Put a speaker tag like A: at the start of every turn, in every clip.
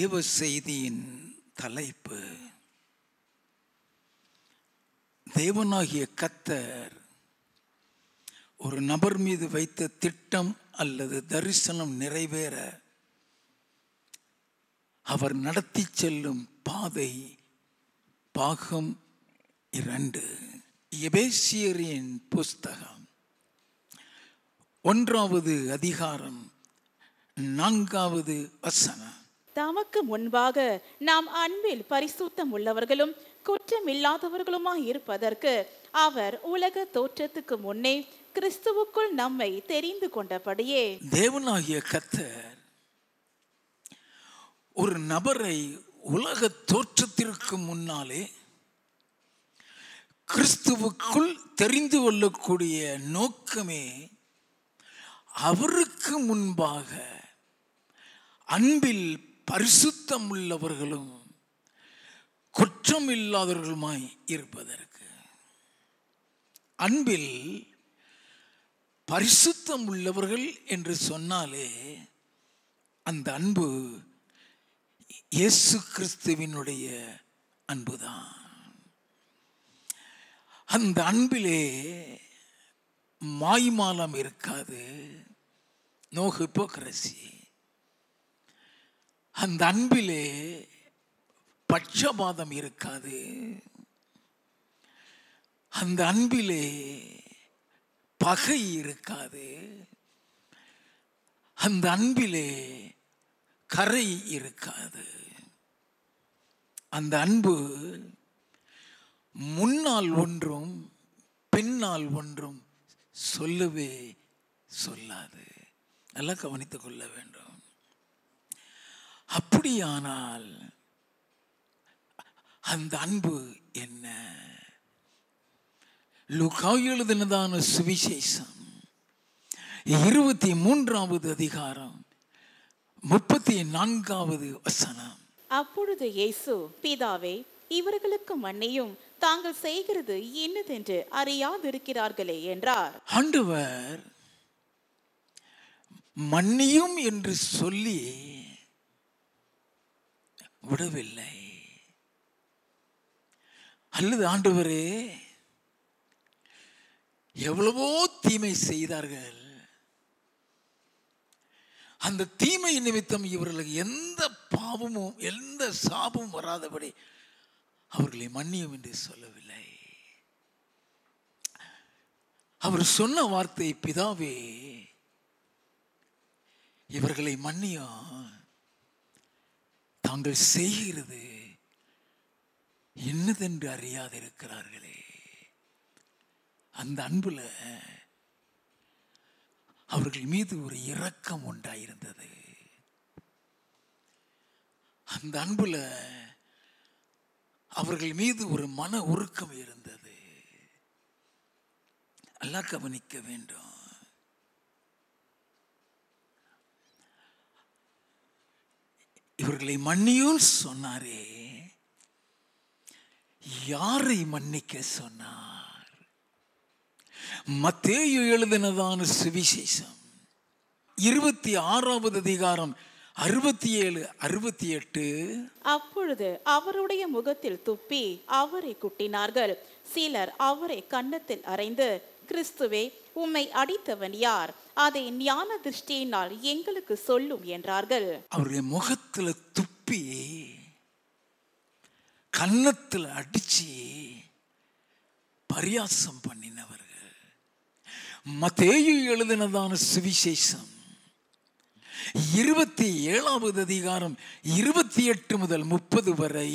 A: தேவ செய்தியின் தலைப்பு, தேவனாகிய கர்த்தர் ஒரு நபர் மீது வைத்த திட்டம் அல்லது தரிசனம் நிறைவேற அவர் நடத்தி செல்லும் பாதை. பாகம் 2. எபேசியரின் புஸ்தகம் 1வது அதிகாரம் 4வது வசனம்.
B: தமக்கு முன்பாக நாம் அன்பில் பரிசுத்தம் உள்ளவர்களும் குற்றமில்லாதவர்களுமாய் இருப்பதற்கு அவர் உலக தோற்றத்துக்கு முன்னே கிறிஸ்துவுக்குள் நம்மை தெரிந்து கொண்டபடியே.
A: தேவனாகிய கர்த்தர் ஒரு நபரை உலக தோற்றத்திற்கு முன்னாலே கிறிஸ்துவுக்குள் தெரிந்து கொள்ளக்கூடிய நோக்கமே அவருக்கு முன்பாக அன்பில் பரிசுத்தம் உள்ளவர்களும் குற்றமில்லாதவர்களுமாய் இருப்பதற்கு. அன்பில் பரிசுத்தம் உள்ளவர்கள் என்று சொன்னாலே அந்த அன்பு இயேசு கிறிஸ்துவினுடைய அன்புதான். அந்த அன்பிலே மாய்மாலம் இருக்காது, நோ ஹிப்போக்ரசி. அந்த அன்பிலே பட்சபாதம் இருக்காது. அந்த அன்பிலே பகை இருக்காது. அந்த அன்பிலே கரை இருக்காது. அந்த அன்பு முன்னால் ஒன்றும் பின்னால் ஒன்றும் சொல்லவே சொல்லாது. நல்லா கவனித்துக் கொள்ள வேண்டும். அப்படியானால் அந்த அன்பு என்ன? லூக்கா எழுதினதான சுவிசேஷம் 23வது அதிகாரம் 34வது வசனம்.
B: அப்பொழுது இயேசு, பிதாவே, இவர்களுக்கு மன்னியும், தாங்கள் செய்கிறது என்னதென்று அறியாதிருக்கிறார்களே என்றார்.
A: ஆண்டவர் மன்னியும் என்று சொல்லி விடவில்லை. அல்லது ஆண்டவரே எவ்வளவோ தீமை செய்தார்கள், அந்த தீமை நிமித்தம் இவர்களுக்கு எந்த பாவமும் எந்த சாபமும் வராதபடி அவர்களை மன்னியும் என்று சொல்லவில்லை. அவர் சொன்ன வார்த்தை, பிதாவே, இவர்களை மன்னியும், தாங்கள் செய்கிறது என்னதென்று அறியாதிருக்கிறார்களே. அந்த அன்புல அவர்கள் மீது ஒரு இரக்கம் உண்டாயிருந்தது. அந்த அன்புல அவர்கள் மீது ஒரு மன உருக்கம் இருந்தது. எல்லாம் கவனிக்க வேண்டும். இவர்களை மன்னியும் சொன்னாரே, யாரை மன்னிக்க சொன்னார்? மத்தேயு எழுதினதான சுவிசேஷம் 26வது அதிகாரம் 67, 68.
B: அப்பொழுது அவருடைய முகத்தில் துப்பி அவரை குட்டினார்கள். சிலர் அவரை கன்னத்தில் அறைந்து, கிறிஸ்துவே, உம்மை அடித்தவன் யார்? அதை ஞான திருஷ்டியினால் எங்களுக்கு சொல்லும் என்றார்கள்.
A: அவருடைய முகத்துல துப்பி கன்னத்தில் அடிச்சு பரியாசம் பண்ணினவர்கள். மத்தேயு எழுதினதான சுவிசேஷம் 27வது அதிகாரம் 28 முதல் 30 வரை.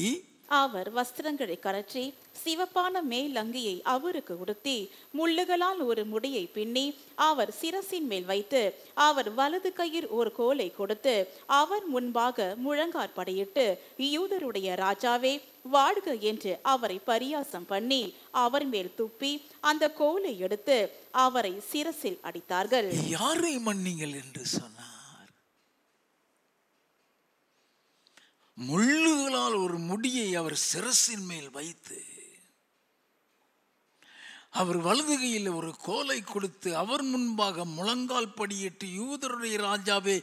B: அவர் வஸ்திரங்களை கழற்றி சிவப்பான மேல் அங்கியை அவருக்கு உடுத்தி முள்ளுகளால் ஒரு முடியை பின்னி அவர் சிரசின் மேல் வைத்து அவர் வலது கையில் ஒரு கோலை கொடுத்து அவர் முன்பாக முழங்காற்படியிட்டு, யூதருடைய ராஜாவே, வாழ்க என்று அவரை பரியாசம் பண்ணி அவர் மேல் துப்பி அந்த கோலை எடுத்து அவரை சிரசில் அடித்தார்கள்.
A: யாரை மன்னிங்கள் என்று சொன்னார்? முள்ளுகளால் ஒரு முடியை அவர் சிரசின் மேல் வைத்து அவர் வலது கையில் ஒரு கோலை கொடுத்து அவர் முன்பாக முழங்கால் படியிட்டு, யூதருடைய ராஜாவே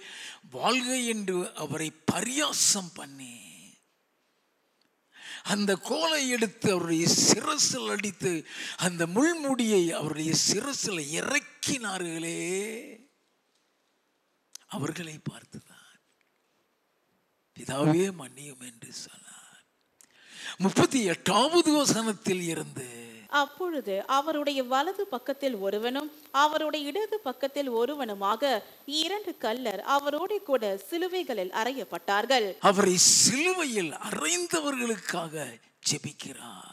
A: வாழ்க என்று அவரை பரியாசம் பண்ணி, அந்த கோலை எடுத்து அவருடைய சிரசில் அடித்து அந்த முள்முடியை அவருடைய சிரசில் இறக்கினார்களே, அவர்களை பார்த்துதான் பிதாவே மன்னியும் என்று சொன்னார். 38வது வசனத்தில் இருந்து,
B: அப்பொழுது அவருடைய வலது பக்கத்தில் ஒருவனும் அவருடைய இடது பக்கத்தில் ஒருவனுமாக 2 கள்ளர் அவரோடு கூட சிலுவைகளில் அறையப்பட்டார்கள்.
A: அவரை சிலுவையில் அறைந்தவர்களுக்காக ஜெபிக்கிறார்.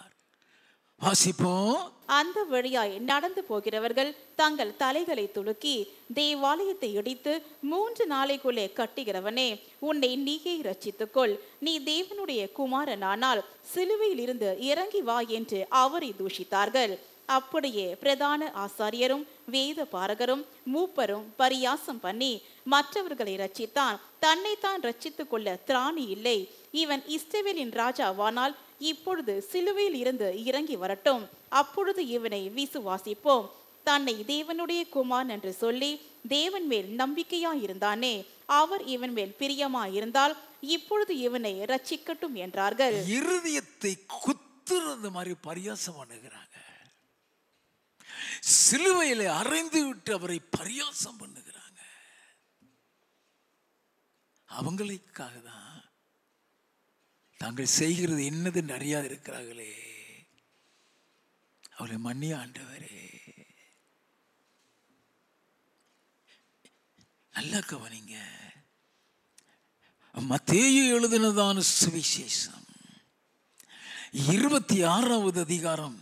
A: வாசிப்போம்.
B: அந்த வழியாய் நடந்து போகிறவர்கள் தங்கள் தலைகளை துலுக்கி, தேவாலயத்தை இடித்து 3 நாளைக்குள்ளே கட்டுகிறவனே, உன்னை நீயே இரட்சித்துக்கொள், நீ தேவனுடைய குமாரனானால் சிலுவையில் இருந்து இறங்கி வா என்று அவரை தூஷித்தார்கள். அப்படியே பிரதான ஆசாரியரும் வேத பாரகரும் மூப்பரும் பரியாசம் பண்ணி மற்றவர்களை ரட்சித்தான், தன்னைத்தான் ரட்சித்துக் கொள்ள திராணி இல்லை. இவன் இஸ்ரவேலின் ராஜாவானால் இப்பொழுது சிலுவையில் இருந்து இறங்கி வரட்டும், அப்பொழுது இவனை விசுவாசிப்போம். தன்னை தேவனுடைய குமாரன் என்று சொல்லி தேவன் மேல் நம்பிக்கையாயிருந்தானே, அவர் இவன் மேல் பிரியமாயிருந்தால் இப்பொழுது இவனை ரட்சிக்கட்டும் என்றார்கள்.
A: இருதயத்தை குத்துறது மாதிரி பரியாசம் பண்ணுகிறாங்க. சிலுவையிலே அறைந்து விட்டு அவரை பரியாசம் பண்ணுகிறாங்க. அவங்களுக்காக தான் தாங்கள் செய்கிறது என்னது அறியாது இருக்கிறார்களே, அவரை மன்னிய ஆண்டவரே. நல்லா கவனிங்க. மத்தேயு எழுதினதான சுவிசேஷம் 26வது அதிகாரம்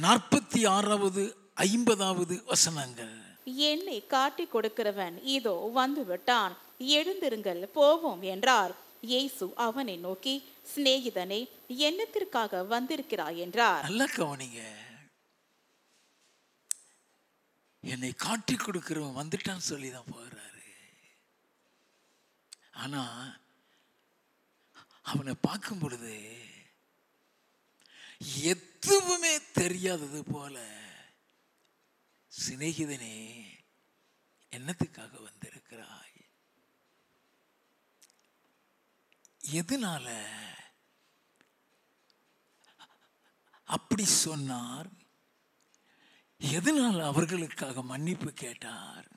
A: 46வது 50வது வசனங்கள்.
B: என்னை காட்டி கொடுக்கிறவன் இதோ வந்து விட்டான், எழுந்திருங்கள் போவோம் என்றார். இயேசு அவனை நோக்கி, சிநேகிதனே, என்னத்திற்காக வந்திருக்கிறாய் என்றார்.
A: நல்லா கவனிங்க. என்னை காட்டி கொடுக்கிறவன் வந்துட்டான்னு சொல்லிதான் போகிறாரு. ஆனா அவனை பார்க்கும் பொழுது எதுவுமே தெரியாதது போல, சிநேகிதனே என்னத்துக்காக வந்திருக்கிறாய்? எதனால அப்படி சொன்னார்? எதனால அவர்களுக்காக மன்னிப்பு கேட்டார்?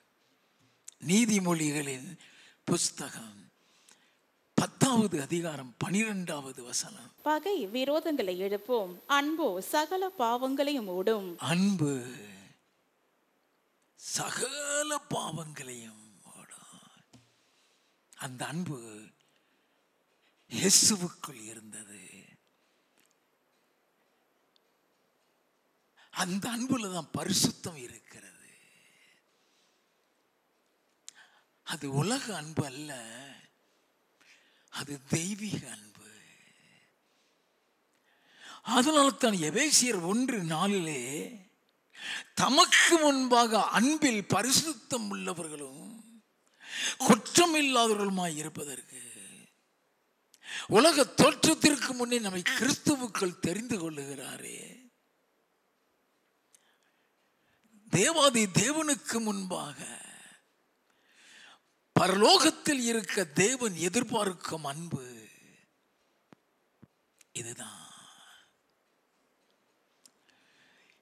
A: நீதிமொழிகளின் புஸ்தகம் 10வது அதிகாரம் 12வது வசனம்.
B: பகை விரோதங்களை எழுப்போம், அன்போ சகல பாவங்களையும் ஓடும்.
A: அன்பு சகல பாவங்களையும் ஓடும். அந்த அன்பு இயேசுவுக்குள் இருந்தது. அந்த அன்புல தான் பரிசுத்தம் இருக்கிறது. அது உலக அன்பு அல்ல, அது தெய்வீக அன்பு. அதனால தான் எபேசியர் 1:4 தமக்கு முன்பாக அன்பில் பரிசுத்தம் உள்ளவர்களும் குற்றமில்லாதவர்களுமாய் இருப்பதற்கு உலக தோற்றத்திற்கு முன்னே நம்மை கிறிஸ்துவுக்குள் தெரிந்து கொள்ளுகிறாரே. தேவாதி தேவனுக்கு முன்பாக பரலோகத்தில் இருக்க தேவன் எதிர்பார்க்கும் அன்பு இதுதான்.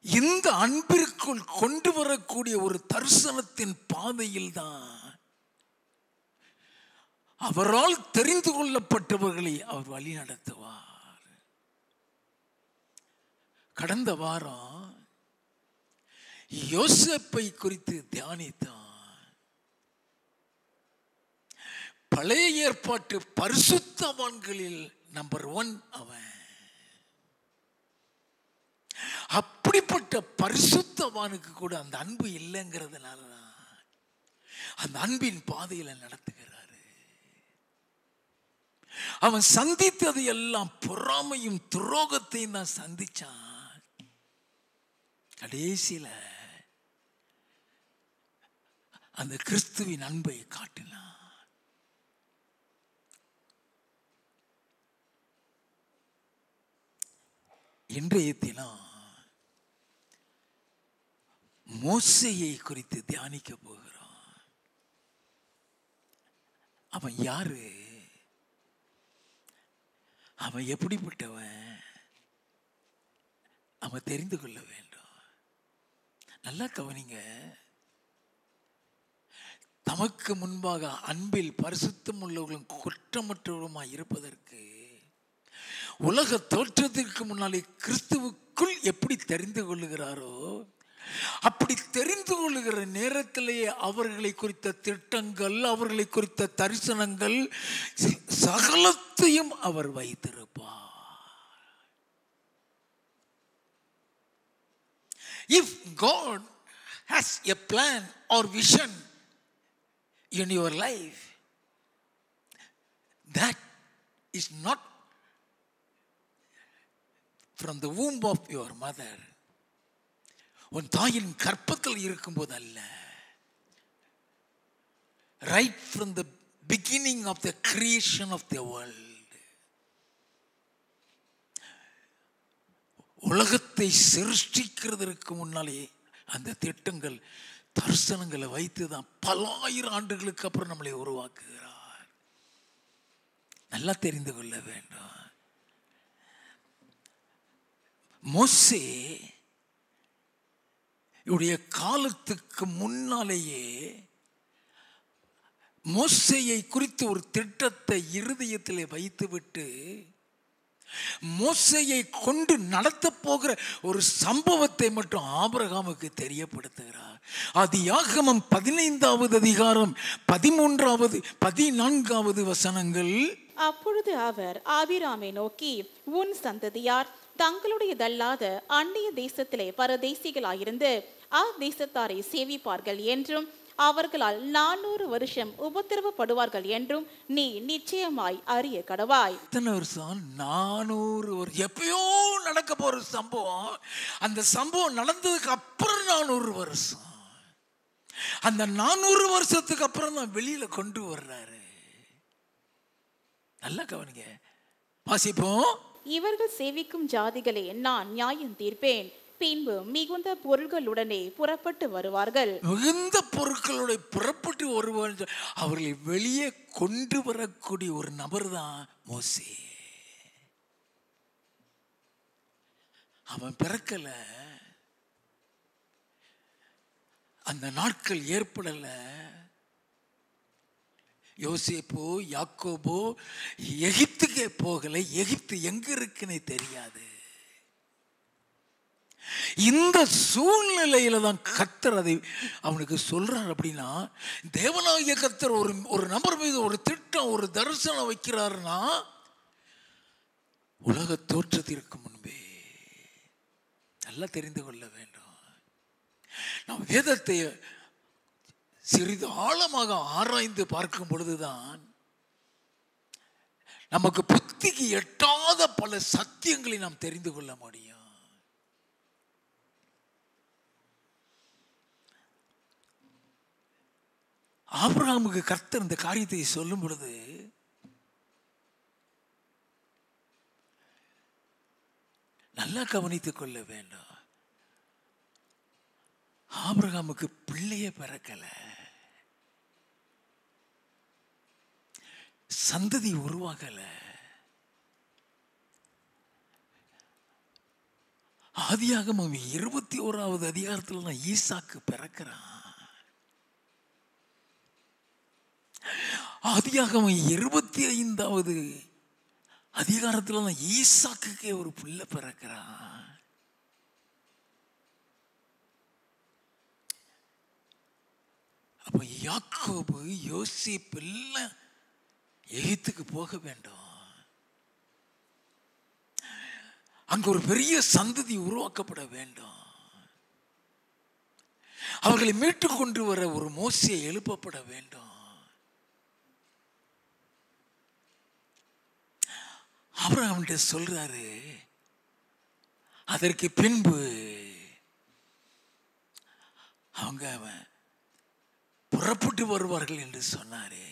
A: இந்த அன்பிற்குள் கொண்டு வரக்கூடிய ஒரு தரிசனத்தின் பாதையில் தான் அவரால் தெரிந்து கொள்ளப்பட்டவர்களை அவர் வழி நடத்துவார். கடந்த வாரம் யோசேப்பை குறித்து தியானித்தான். பழைய ஏற்பாட்டு பரிசுத்தவான்களில் நம்பர் 1 அவன். அப்படிப்பட்ட பரிசுத்தவானுக்கு கூட அந்த அன்பு இல்லைங்கிறதுனாலதான் அந்த அன்பின் பாதையில நடத்துகிறாரு. அவன் சந்தித்தது எல்லாம் பொறாமையும் துரோகத்தையும் தான் சந்திச்சான். கடைசியில அந்த கிறிஸ்துவின் அன்பை காட்டினான். இன்றைய தினம் மோசேயை குறித்து தியானிக்க போகிறோம். அவன் யாரு? அவன் எப்படிப்பட்டவன்? அவன் தெரிந்து கொள்ள வேண்டும். நல்லா கவனிங்க. தமக்கு முன்பாக அன்பில் பரிசுத்தம் உள்ளவர்களும் குற்றமற்றவர்களுமாய் இருப்பதற்கு உலக தோற்றத்திற்கு முன்னாலே கிறிஸ்துவுக்குள் எப்படி தெரிந்து கொள்ளுகிறாரோ அப்படி தெரிந்து கொள்ளுகிற நேரத்திலேயே அவர்களை குறித்த திட்டங்கள், அவர்களை குறித்த தரிசனங்கள் சகலத்தையும் அவர் வைத்திருப்பார். If God has a plan or vision in your life, that is not from the womb of your mother, உன் தாயின் கற்பத்தில் இருக்கும்போது அல்ல, right from the beginning of the creation of the world, உலகத்தை சிருஷ்டிக்கிறதற்கு முன்னாலே அந்த திட்டங்கள் தரிசனங்களை வைத்துதான் பல ஆயிரம் ஆண்டுகளுக்கு அப்புறம் நம்மளை உருவாக்குகிறார். நல்லா தெரிந்து கொள்ள வேண்டும். மோசே உடைய காலத்துக்கு முன்னாலேயே மோசேயை குறித்து ஒரு திட்டத்தை இருதயத்திலே வைத்துவிட்டு மோசேயை கொண்டு நடத்த போகிற ஒரு சம்பவத்தை மட்டும் ஆபிரகாமுக்கு தெரியப்படுத்துகிறார். ஆதியாகமம் 15வது அதிகாரம் 13வது 14வது வசனங்கள்.
B: அப்பொழுது அவர் ஆபிராமை நோக்கி, உன் சந்ததியார் தங்களுடையதல்லாத அந்நிய தேசத்திலே பரதேசிகளாயிருந்து அத்தேசத்தாரை சேவிப்பார்கள் என்றும் அவர்களால் 400 வருஷம் உபத்திரவப்படுவார்கள் என்றும் நீ நிச்சயமாய் அறிய கடவாய்.
A: எத்தனை வருஷம்? 400 வருஷம். எப்பயோ நடக்க போற சம்பவம். அந்த சம்பவம் நடந்ததுக்கு அப்புறம் 400 வருஷம். அந்த 400 வருஷத்துக்கு அப்புறம் தான் வெளியில கொண்டு வர்றாரு. நல்லா கவனிங்க, வாசிப்போம்.
B: இவர்கள் சேவிக்கும் ஜாதிகளே நான் நியாயம் தீர்ப்பேன், பின்பு மிகுந்த பொருள்களுடனே புறப்பட்டு வருவார்கள்.
A: மிகுந்த பொருட்களோட புறப்பட்டு வருவார்கள். அவர்களை வெளியே கொண்டு வரக்கூடிய ஒரு நபர் தான் மோசே. அவன் பிறக்கல, அந்த நாட்கள் ஏற்படல. யோசேப்போ யாக்கோபோ எகிப்துக்கே போகல. எகிப்து எங்க இருக்குன்னு தெரியாது. இந்த சூழ்நிலையில தான் கர்த்தர் அதை அவனுக்கு சொல்றார். அப்படின்னா தேவனாகிய கர்த்தர் ஒரு நபர் மீது ஒரு திட்டம், ஒரு தரிசனம் வைக்கிறாருன்னா உலக தோற்றத்திற்கு முன்பே நல்லா தெரிந்து கொள்ள வேண்டும். நாம் வேதத்தை சிறிது ஆழமாக ஆராய்ந்து பார்க்கும் பொழுதுதான் நமக்கு புத்திக்கு எட்டாத பல சத்தியங்களை நாம் தெரிந்து கொள்ள முடியும். ஆபிரகாமுக்கு கர்த்தர் இந்த காரியத்தை சொல்லும் பொழுது நல்லா கவனித்துக் கொள்ள வேண்டும். ஆபிரகாமுக்கு பிள்ளையே பிறக்கல, சந்ததி உருவாகல. ஆதியாகமம் 21வது அதிகாரத்தில் தான் ஈசாக்கு பிறக்கிறான். ஆதியாகமம் 25வது அதிகாரத்தில் தான் ஈசாக்குக்கே ஒரு பிள்ளை பிறக்கிறான். அப்ப யாக்கோபு யோசேப்பு எல்லாம் எகிப்துக்கு போக வேண்டும். அங்க ஒரு பெரிய சந்ததி உருவாக்கப்பட வேண்டும். அவர்களை மீட்டு கொண்டு வர ஒரு மோசே எழுப்பப்பட வேண்டும். ஆபிரகாம் சொல்றாரு, அதற்கு பின்பு அவங்க புறப்பட்டு வருவார்கள் என்று சொன்னாரே.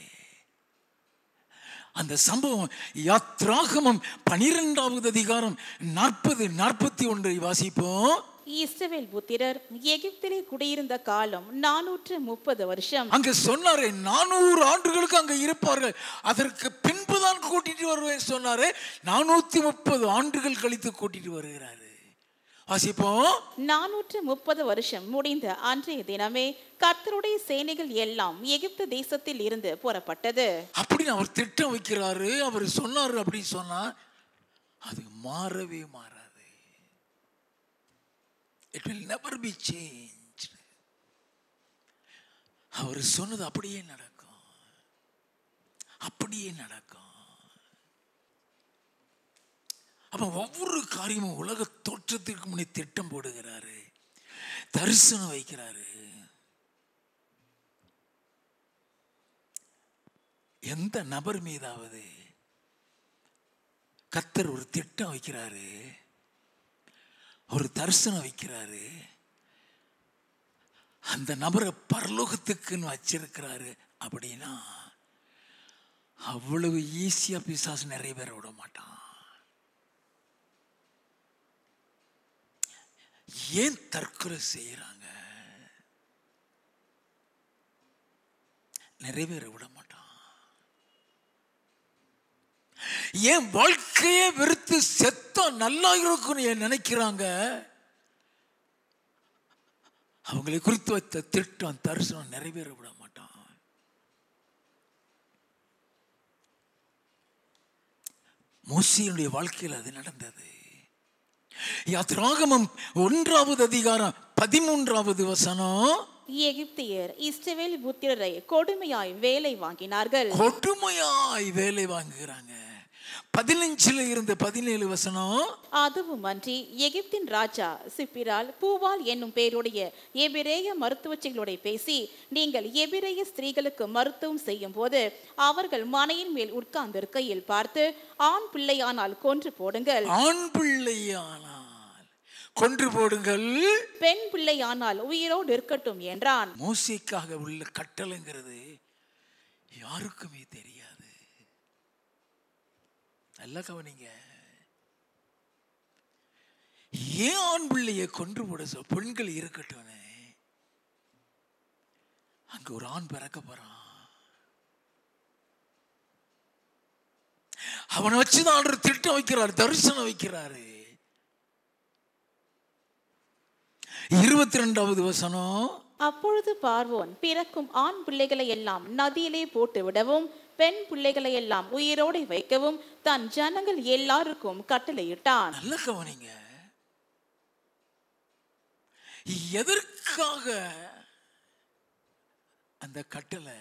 A: அந்த சம்பவம் யாத்ராகமம் 12வது அதிகாரம் 40-41 வாசிப்போம்.
B: இஸ்ரவேல் புத்திரர் எகிப்திலே குடியிருந்த காலம் 430 வருஷம்.
A: அங்க சொன்னாரே 400 ஆண்டுகளுக்கு அங்க இருப்பார்கள், அதற்கு பின்புதான் கூட்டிட்டு வருவேன் சொன்னாரே. 430 ஆண்டுகள் கழித்து கூட்டிட்டு வருகிறாரு. வாசிப்போம்.
B: 430 வருஷம் முடிந்த அன்றைய தினமே கர்த்தருடைய சேனைகள் எல்லாம் எகிப்து தேசத்தில் இருந்து புறப்பட்டது.
A: அப்படின்னு அவர் திட்டம் வைக்கிறாரு, அவர் சொன்னாரு. அப்படின்னு சொன்னா அது மாறவே மாறாது. It will never be changed. அவர் சொன்னது அப்படியே நடக்கும், அப்படியே நடக்கும். அப்ப ஒவ்வொரு காரியமும் உலக தோற்றத்திற்கு முன்னே திட்டம் போடுகிறாரு, தரிசனம் வைக்கிறாரு. எந்த நபர் மீதாவது கர்த்தர் ஒரு திட்டம் வைக்கிறாரு, ஒரு தரிசனம் வைக்கிறாரு, அந்த நபரை பரலோகத்துக்குன்னு வச்சிருக்கிறாரு அப்படின்னா அவ்வளவு ஈஸியா பிசாசு நிறைவேற விட மாட்டான். ஏன் தற்கொலை செய்யறாங்க? நிறைவேற விட மாட்டான். ஏன் வாழ்க்கையே வெறுத்து செத்தா நல்லா இருக்குன்னு நினைக்கிறாங்க? அவங்களை குறித்து வைத்த திட்டம் தரிசனம் நிறைவேற விட மாட்டான். மோசேயுடைய வாழ்க்கையில் அது நடந்தது. யாத்ராகமம் 1வது அதிகாரம் 13வது வசனம்.
B: எகிப்தியர் இஸ்ரவேல் புத்திரரை கொடுமையாய் வேலை வாங்கினார்கள்.
A: கொடுமையாய் வேலை வாங்குகிறாங்க. 15ல இருந்து 17 வசனம்.
B: அதுவும் அன்றி எகிப்தின் ராஜா சிப்பிரால் பூவால் என்னும் பேருடைய எபிரேய மருத்துவச்சிகளோட பேசி, நீங்கள் எபிரேய ஸ்திரீகளுக்கு மருத்துவம் செய்யும் போது அவர்கள் மனையின் மேல் உட்கார்ந்திருக்கையில் பார்த்து, ஆண் பிள்ளையானால் கொன்று போடுங்கள்,
A: ஆண் பிள்ளையானால் கொன்று போடுங்கள்,
B: பெண் பிள்ளையானால் உயிரோடு இருக்கட்டும் என்றான்.
A: மோசேக்காக உள்ள கட்டளைங்கிறது யாருக்குமே தெரியாது. நல்லா கவனிங்க. ஏன் ஆண் பிள்ளையை கொன்று போட பெண்கள் இருக்கட்டும்? அங்க ஒரு ஆண் பிறக்க போறான், அவனை வச்சுதான் ஆண்டவர் திட்டம் வைக்கிறார், தரிசனம் வைக்கிறாரு. 22வது வசனம்.
B: அப்பொழுது பார்வோன் பிறக்கும் ஆண் பிள்ளைகளை எல்லாம் நதியிலே போட்டு விடவும் பெண் பிள்ளைகளை எல்லாம் உயிரோடு வைக்கவும் தன் ஜனங்கள் எல்லாருக்கும் கட்டளையிட்டான்.
A: நல்ல கவனிங்க. எதற்காக அந்த கட்டளை?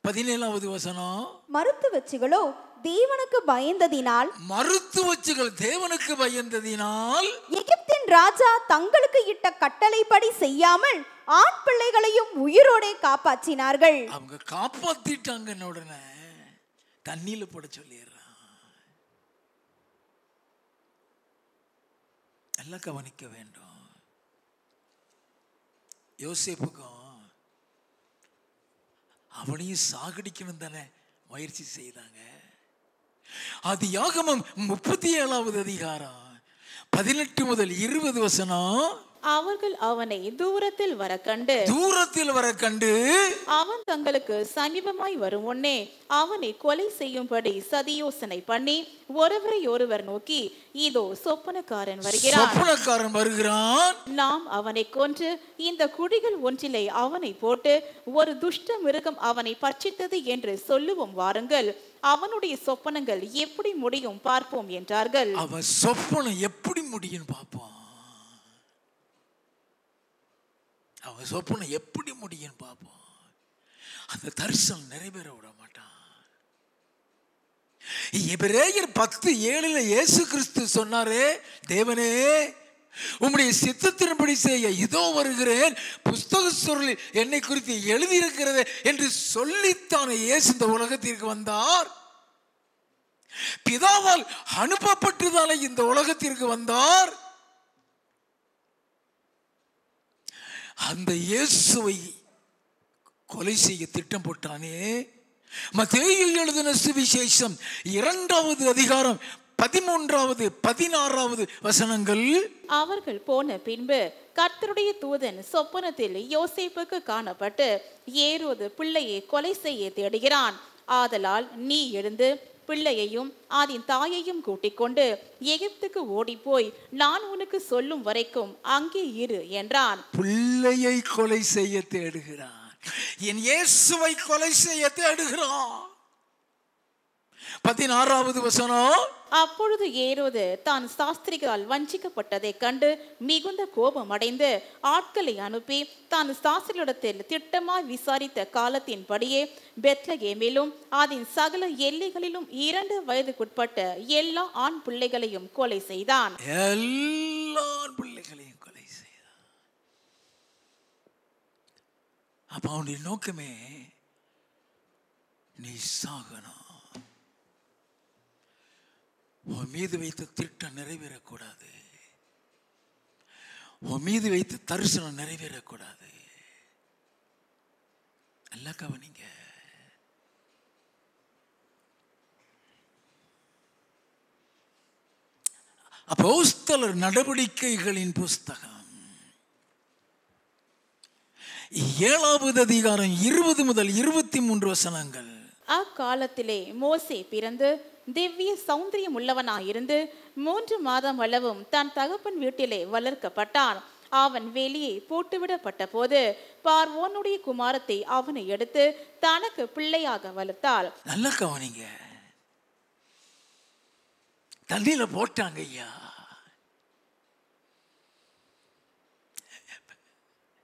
A: 17வது வசனம்.
C: மருத்துவச்சிகளோ தேவனுக்கு பயந்ததினால்,
A: மருத்துவச்சிகள் தேவனுக்கு பயந்ததினால்
C: எகிப்தின் ராஜா தங்களுக்கு இட்ட கட்டளைப்படி செய்யாமல் ஆண் பிள்ளைகளையும் உயிரோடே காப்பாற்றினார்கள்.
A: அவங்க காப்பாத்திட்டாங்க. உடனே தண்ணியில போட சொல்லிடுறான். நல்லா கவனிக்க வேண்டும். யோசேப்புக்கும் அவனையும் சாகடிக்கணும் தானே முயற்சி செய்தாங்க. ஆதியாகமம் 37வது அதிகாரம் 18 முதல் 20 வசனம்.
B: அவர்கள் அவனை தூரத்தில் வர கண்டு அவன் தங்களுக்கு சமீபமாய் வரும் முன்னே அவனை கொலை செய்யும்படி சதியோசனை பண்ணி ஒருவரை ஒருவர் நோக்கி, இதோ சொப்பனக்காரன் வருகிறான், நாம் அவனை கொன்று இந்த குழிகள் ஒன்றிலே அவனை போட்டு ஒரு துஷ்ட மிருகம் அவனை பட்சித்தது என்று சொல்லுவோம், வாருங்கள், அவனுடைய சொப்பனங்கள் எப்படி முடியும் பார்ப்போம் என்றார்கள்.
A: அவன் சொப்பனம் எப்படி முடியும் பார்ப்போம். அவன் சொப்பனம் எப்படி முடியும் பார்ப்போம். அந்த தரிசனம் நிறைவேற விட மாட்டான். எபிரேயர் 10:7 இயேசு கிறிஸ்து சொன்னாரே, தேவனே உம்முடைய சித்தத்தின்படி செய்ய இதோ வருகிறேன், புஸ்தக சுருளில் என்னை குறித்து எழுதியிருக்கிறது என்று சொல்லித்தானே இயேசு இந்த உலகத்திற்கு வந்தார். பிதாவால் அனுப்பப்பட்டுதானே இந்த உலகத்திற்கு வந்தார். அந்த இயேசுவை கொலை செய்ய திட்டம் போட்டானே. மத்தேயு எழுதின சுவிசேஷம் 2வது அதிகாரம் 13வது 16வது வசனங்கள்.
B: அவர்கள் போன பின்பு கர்த்தருடைய தூதன் சொப்பனத்தில் யோசேப்புக்கு காணப்பட்டு, ஏரோது பிள்ளையை கொலை செய்ய தேடுகிறான், ஆதலால் நீ எழுந்து பிள்ளையையும் அதன் தாயையும் கூட்டிக் கொண்டு எகிப்துக்கு ஓடிப்போய் நான் உனக்கு சொல்லும் வரைக்கும் அங்கே இரு என்றான்.
A: பிள்ளையை கொலை செய்ய தேடுகிறான், என் இயேசுவை கொலை செய்ய தேடுகிறான். 16வது வசனம்.
B: அப்பொழுது ஏரோது தான் சாஸ்திரிகளால் வஞ்சிக்கப்பட்டதை கண்டு மிகுந்த கோபம் அடைந்து ஆட்களை அனுப்பி தான் சாஸ்திரிகளிடத்தில் திட்டமாய் விசாரித்த காலத்தின்படியே பெத்லகேமிலும் அதன் சகல எல்லைகளிலும் 2 வயதுக்குட்பட்ட எல்லா ஆண் பிள்ளைகளையும் கொலை செய்தான்.
A: எல்லா பிள்ளைகளையும் கொலை செய்தான். அப்ப அவனுடைய நோக்கமே நீ சாகணும், உன் மீது வைத்த திட்டம் நிறைவேறக்கூடாது, உன் மீது வைத்த தரிசனம் நிறைவேறக்கூடாது. நல்லா கவனிங்க. அப்போஸ்தலர் நடவடிக்கைகளின் புஸ்தகம் 7வது அதிகாரம் 20 முதல் 23 வசனங்கள்.
B: அக்காலத்திலே மோசே பிறந்து திவ்ய சௌந்தரியம் உள்ளவனாயிருந்து 3 மாதம் அளவும் தன் தகப்பன் வீட்டிலே வளர்க்கப்பட்டான். அவன் வெளியே போட்டுவிடப்பட்ட போது பார்வோனுடைய குமாரத்தை அவனை எடுத்து தனக்கு பிள்ளையாக வளர்த்தாள்.
A: நல்ல கவனிங்க. தண்ணியில போட்டாங்க ஐயா.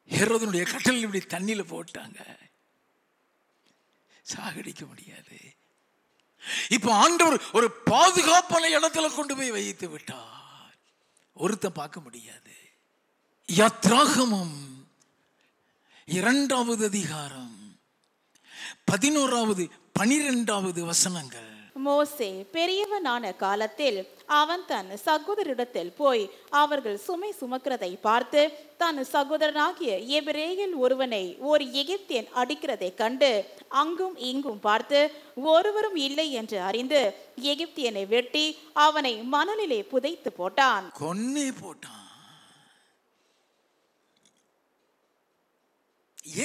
A: ஹெரோதனுடைய கட்டளை இப்படி தண்ணியில போட்டாங்க, சாகடிக்க முடியாது. இப்ப ஆண்டவர் ஒரு பாதுகாப்பான இடத்துல கொண்டு போய் வைத்து விட்டார், ஒருத்தன் பார்க்க முடியாது. யாத்ராகமம் 2வது அதிகாரம் 11வது 12வது வசனங்கள்.
B: மோசே பெரியவனான காலத்தில் அவன் தன் சகோதரிடத்தில் போய் அவர்கள் சுமை சுமக்கிறதை பார்த்து தன் சகோதரனாகிய எபிரேயரில் ஒருவனை ஒரு எகிப்தியன் அடிக்கிறதை கண்டு அங்கும் இங்கும் பார்த்து ஒருவரும் இல்லை என்று அறிந்து எகிப்தியனை வெட்டி அவனை மணலிலே புதைத்து போட்டான்.
A: கொன்னே போட்டான்.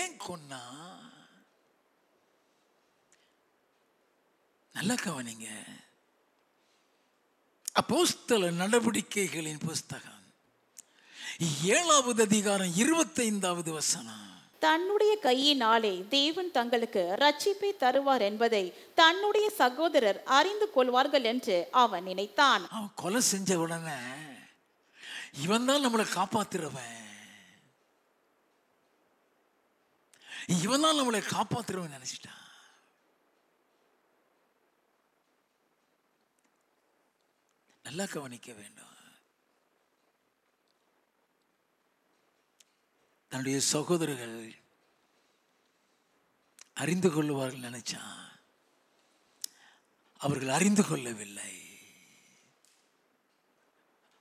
A: ஏன் கொன்னா? நல்லா கவனிங்க. அப்போஸ்தலர் நடவடிக்கைகளின் புஸ்தகம் 7வது அதிகாரம் 25வது வசனம்.
B: தன்னுடைய கையினாலே தேவன் தங்களுக்கு ரட்சிப்பை தருவார் என்பதை தன்னுடைய சகோதரர் அறிந்து கொள்வார்கள் என்று அவன் நினைத்தான்.
A: அவன் கொலை செஞ்ச உடனே இவன் தான் நம்மளை காப்பாத்துறவன், இவன் தான் நம்மளை காப்பாத்துறவன் நினைச்சிட்டான். நல்லா கவனிக்க வேண்டும். தன்னுடைய சகோதரர்கள் அறிந்து கொள்வார்கள் நினைச்சான், அவர்கள் அறிந்து கொள்ளவில்லை.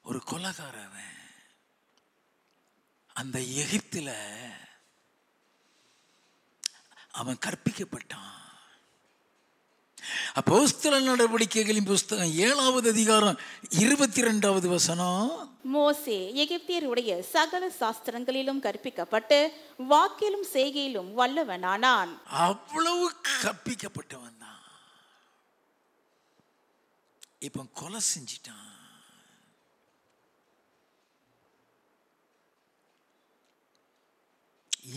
A: ஒரு கொலைகாரவன் அந்த எகிப்தில அவன் கற்பிக்கப்பட்டான். அப்போஸ்தலர் நடவடிக்கைகளின் புஸ்தகம் 7வது அதிகாரம் 22வது வசனம்.
B: மோசே எகிப்தியருடைய சகல சாஸ்திரங்களிலும் கற்பிக்கப்பட்டு வாக்கிலும் செய்கையிலும் வல்லவனானான்.
A: அவ்வளவு கற்பிக்கப்பட்டவன் தான். இப்ப கொலை செஞ்சிட்டான்.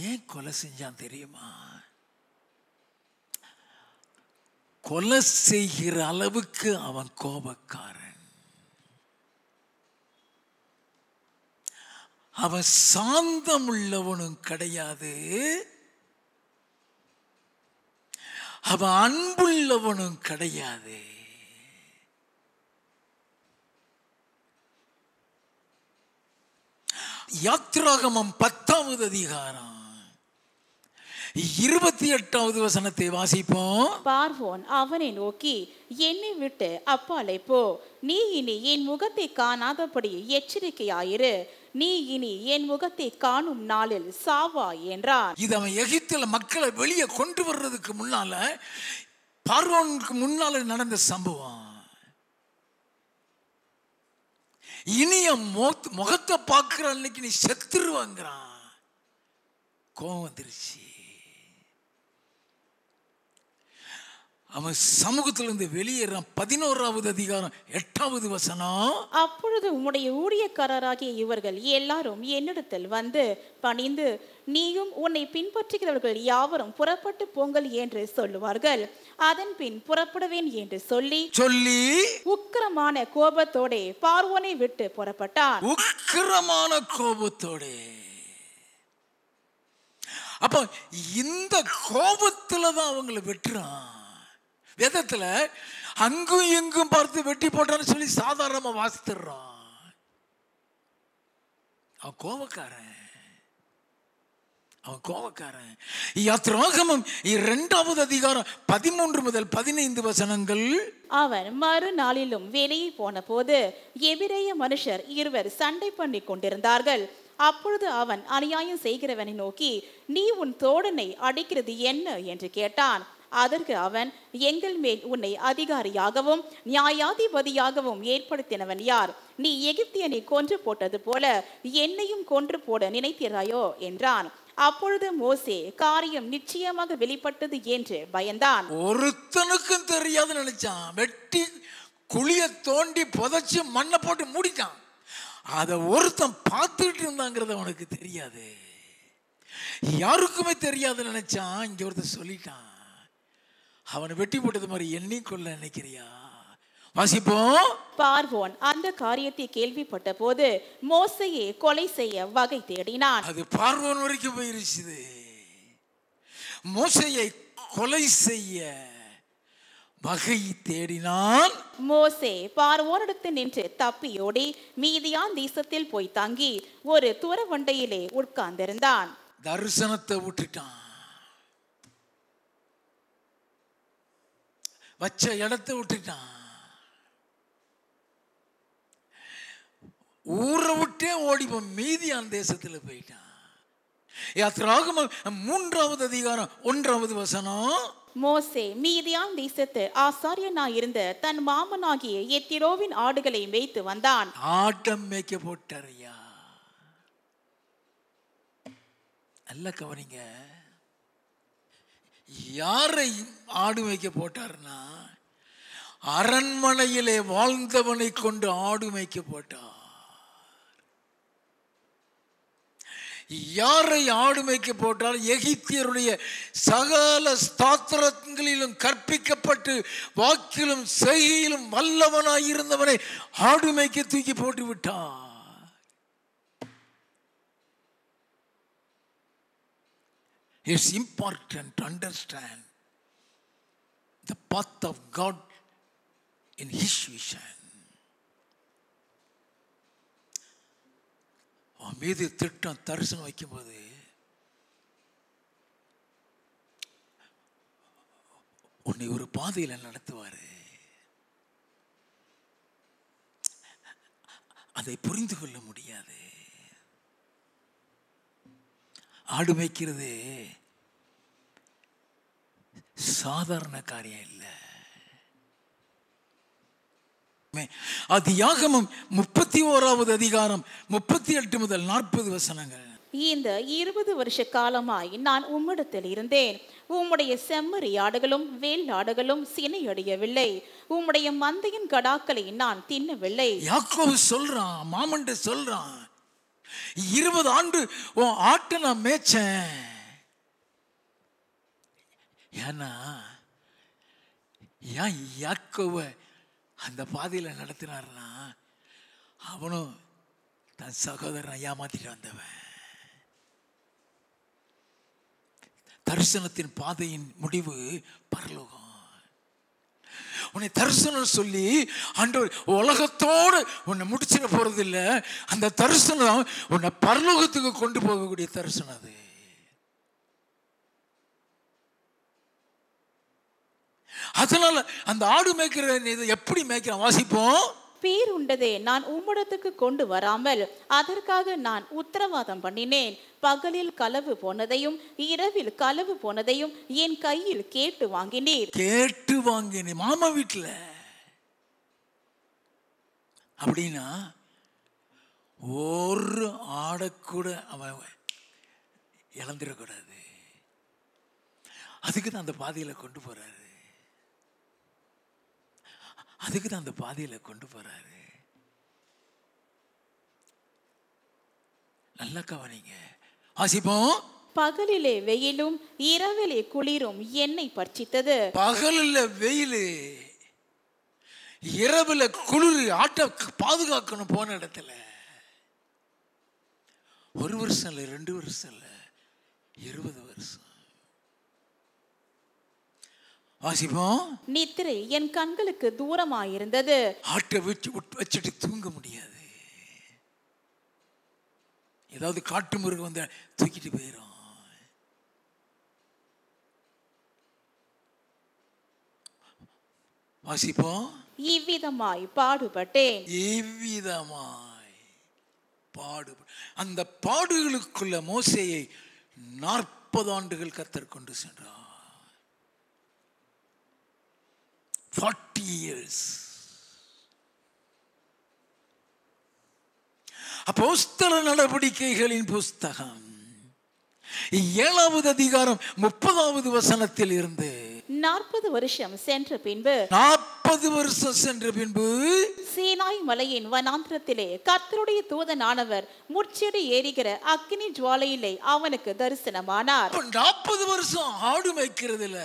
A: ஏன் கொலை செஞ்சான் தெரியுமா? கொலை செய்கிற அளவுக்கு அவன் கோபக்காரன். அவன் சாந்தம் உள்ளவனும் கிடையாது, அவன் அன்புள்ளவனும் கிடையாது. யாத்ராகமம் 10வது அதிகாரம் 28வது வசனத்தை வாசிப்போம்.
B: பார்வோன் அவனை நோக்கி, என்னை விட்டு அப்பாலே போ, நீ இனி என் முகத்தை காணாதபடி எச்சரிக்கையாயிரு, நீ இனி என் முகத்தை காணும் நாளில் சாவாய் என்றான்.
A: இது அவன் எகிப்தில மக்களை வெளியே கொண்டு வர்றதுக்கு முன்னால, பார்வோனுக்கு முன்னால நடந்த சம்பவம். இனி என் முகத்தை பார்க்கிற அன்னைக்கு நீ செத்துருவாங்கிறான். கோபம் வந்துருச்சு. அவன் சமூகத்திலிருந்து வெளியேறான். 11வது அதிகாரம் 8வது வசனம்.
B: அப்பொழுது உம்முடைய ஊழியக்காரராகிய இவர்கள் எல்லாரும் என்னிடத்தில் வந்து பணிந்து, நீயும் உன்னை பின்பற்றுகிறவர்கள் யாவரும் புறப்பட்டு போங்கள் என்று சொல்லுவார்கள். அதன் பின் புறப்படுவேன் என்று சொல்லி உக்கிரமான கோபத்தோட பார்வோனை விட்டு புறப்பட்டான்.
A: உக்கிரமான கோபத்தோட. அப்ப இந்த கோபத்துல தான் அவங்களை வெட்டுறான். வேதத்துல அங்கும் எங்கும் பார்த்து வெட்டி போட்டான்னு சொல்லி சாதாரணமா வாசித்துறான். அவன் கோபக்காரன். யாத்ராகமம் 2வது அதிகாரம் 13 முதல் 15 வசனங்கள்.
B: அவன் மறுநாளிலும் வெளியே போன போது எபிரேய மனுஷர் இருவர் சண்டை பண்ணி கொண்டிருந்தார்கள். அப்பொழுது அவன் அநியாயம் செய்கிறவனை நோக்கி, நீ உன் தோழனை அடிக்கிறது என்ன என்று கேட்டான். அதற்கு அவன், எங்கள் மேல் உன்னை அதிகாரியாகவும் நியாயாதிபதியாகவும் ஏற்படுத்தினவன் யார்? நீ எகிப்தியனை கொன்று போட்டது போல என்னையும் கொன்று போட நினைக்கிறாயோ என்றான். அப்பொழுது மோசே காரியம் நிச்சயமாக வெளிப்பட்டது என்று பயந்தான்.
A: ஒருத்தனுக்கும் தெரியாது நினைச்சான். வெட்டி குழிய தோண்டி புதைச்சு மண்ணை போட்டு மூடிட்டான். அதை ஒருத்தன் பார்த்துட்டு இருந்தாங்கிறது அவனுக்கு தெரியாது. யாருக்குமே தெரியாது நினைச்சான். இங்க ஒருத்தன் சொல்லிட்டான், அவனை வெட்டி போட்டது மாதிரி என்னை கொள்ள நினைக்கிறியா? வாசிப்போம்.
B: பார்வோன் அந்த காரியத்தை கேள்விப்பட்ட போது மோசையை கொலை செய்ய வகை தேடினான்.
A: அது பார்வோன் வரைக்கும் போயிருச்சு. மோசையை கொலை செய்ய வகை தேடினான்.
B: மோசே பார்வோனிடத்து நின்று தப்பியோடி மீதியான் தேசத்தில் போய் தங்கி ஒரு துறவண்டையிலே உட்கார்ந்திருந்தான்.
A: தரிசனத்தை விட்டுட்டான். வச்ச இடத்தை விட்டுட்டான். ஊரை விட்டே ஓடிப்போம். மீதியான் தேசத்தில் போயிட்டான். யாத்ராகமம் 3வது அதிகாரம் 1வது வசனம்.
B: மோசே மீதியான் தேசத்து ஆசாரியனாயிருந்த தன் மாமனாகிய எத்திரோவின் ஆடுகளை மேய்த்து வந்தான்.
A: ஆட்டம் மேய்க்க போட்டாரையா. நல்ல கவனிங்க. யாரை ஆடு மேய்க்க போட்டார்னா, அரண்மனையிலே வாழ்ந்தவனை கொண்டு ஆடு மேய்க்க போட்டார். யாரை ஆடு மேய்க்க போட்டால்? எகிப்தியருடைய சகல ஸ்தாத்திரங்களிலும் கற்பிக்கப்பட்டு வாக்கிலும் செய்கையிலும் வல்லவனாய் இருந்தவனை ஆடு மேய்க்க தூக்கி போட்டு விட்டார். It's important to understand the path of God in His vision. அவன் மீது திட்டம் தரிசனம் வைக்கும்போது உன்னை ஒரு பாதையில் நடத்துவாரு. அதை புரிந்து கொள்ள முடியாது. ஆடு மேய்க்கிறது சாதாரண காரியம் இல்லை. ஆதியாகமம் 31வது அதிகாரம் 38 முதல் 40 வசனங்கள்.
B: இந்த 20 வருஷ காலமாய் நான் உம்மிடத்தில் இருந்தேன். உம்முடைய செம்மறி ஆடுகளும் வேலாடுகளும் சினையடையவில்லை. உம்முடைய மந்தையின் கடாக்களை நான் தின்னவில்லை.
A: யாக்கோபு சொல்றான், மாமன்ட்ட சொல்றான், 20 ஆண்டு உன் ஆட்டை நான் மேய்ச்சேன். ஏன்னா ஏன் யாக்கோபு அந்த பாதையில் நடத்தினார்னா, அவனும் தன் சகோதரனை ஏமாத்திட்டு வந்தவன். தரிசனத்தின் பாதையின் முடிவு பரலோகம். உன்னை தரிசனம் சொல்லி ஆண்டவர் உலகத்தோடு உன்னை முடிச்சிட போறது இல்லை. அந்த தரிசனம் உன்னை பரலோகத்துக்கு கொண்டு போகக்கூடிய தரிசனம். அது அதனால அந்த ஆடு மேய்க்கிற எப்படி மேய்க்கிறான் வாசிப்போம்.
B: பேர் உண்டதே நான் உம்மிடத்துக்கு கொண்டு வராமல் அதற்காக நான் உத்தரவாதம் பண்ணினேன். பகலில் களவு போனதையும் இரவில் களவு போனதையும் என் கையில் கேட்டு வாங்கினேன். மாமா வீட்டில் அப்படின்னா
A: ஒரு ஆடக்கூட அவன் இழந்துடக்கூடாது. அதுக்கு தான் அந்த பாதையில் கொண்டு போறாரு. அதுக்கு தான் அந்த பாதையில் கொண்டு போறாரு. நல்ல கவனிங்க, வாசிப்போம்.
B: பகலிலே வெயிலும் இரவிலே குளிரும் என்னை பட்சித்தது.
A: பகலில் வெயில், இரவுல குளிர். ஆட்டை பாதுகாக்கணும் போன இடத்துல. 1 வருஷம் இல்லை, 2 வருஷம் இல்லை, 20 வருஷம். வாசிப்போம்.
B: நித்திரை என் கண்களுக்கு தூரமாயிருந்தது.
A: ஆட்டை வச்சுட்டு தூங்க முடியாது. ஏதாவது காட்டு மிருகம் வந்து தூக்கிட்டு போயிடும். வாசிப்போம்.
B: இவ்விதமாய் பாடுபட்டேன்.
A: இவ்விதமாய் அந்த பாடுகளுக்குள்ள மோசேயை 40 ஆண்டுகள் கர்த்தர் கொண்டு சென்றார். 40 years. அப்போஸ்தலர் நடவடிக்கைகளின் புஸ்தகம் 7வது அதிகாரம் 30வது வசனத்தில் இருந்து
B: 40 வருஷம் சென்ற பின்பு
A: 40 வருஷம் சென்ற பின்பு
B: சீனாய் மலையின் வனாந்திரத்திலே கர்த்தருடைய தூதனானவர் முட்செடி ஏறிகிற அக்கினி ஜுவாலையிலே அவனுக்கு தரிசனமானார்.
A: 40 வருஷம் ஆடு மேய்க்கிறதுல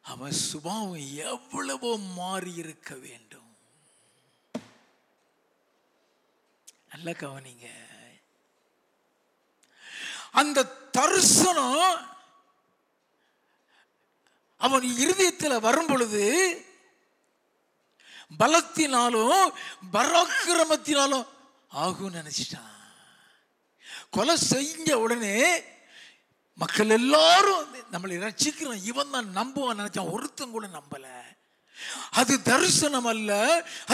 A: அவன் சுபாவம் எவ்வளவோ மாறி இருக்க வேண்டும். நல்ல கவனிங்க. அந்த தரிசனம் அவன் இருதயத்தில் வரும் பொழுது பலத்தினாலும் பராக்கிரமத்தினாலும் ஆகும் நினைச்சிட்டான். கொலை செஞ்ச உடனே மக்கள் எல்லாரும் நம்மளை ரட்சிக்கிறோம், இவன் தான் நம்புவான் நினைச்சான். ஒருத்தன் கூட நம்பல. அது தரிசனம் அல்ல,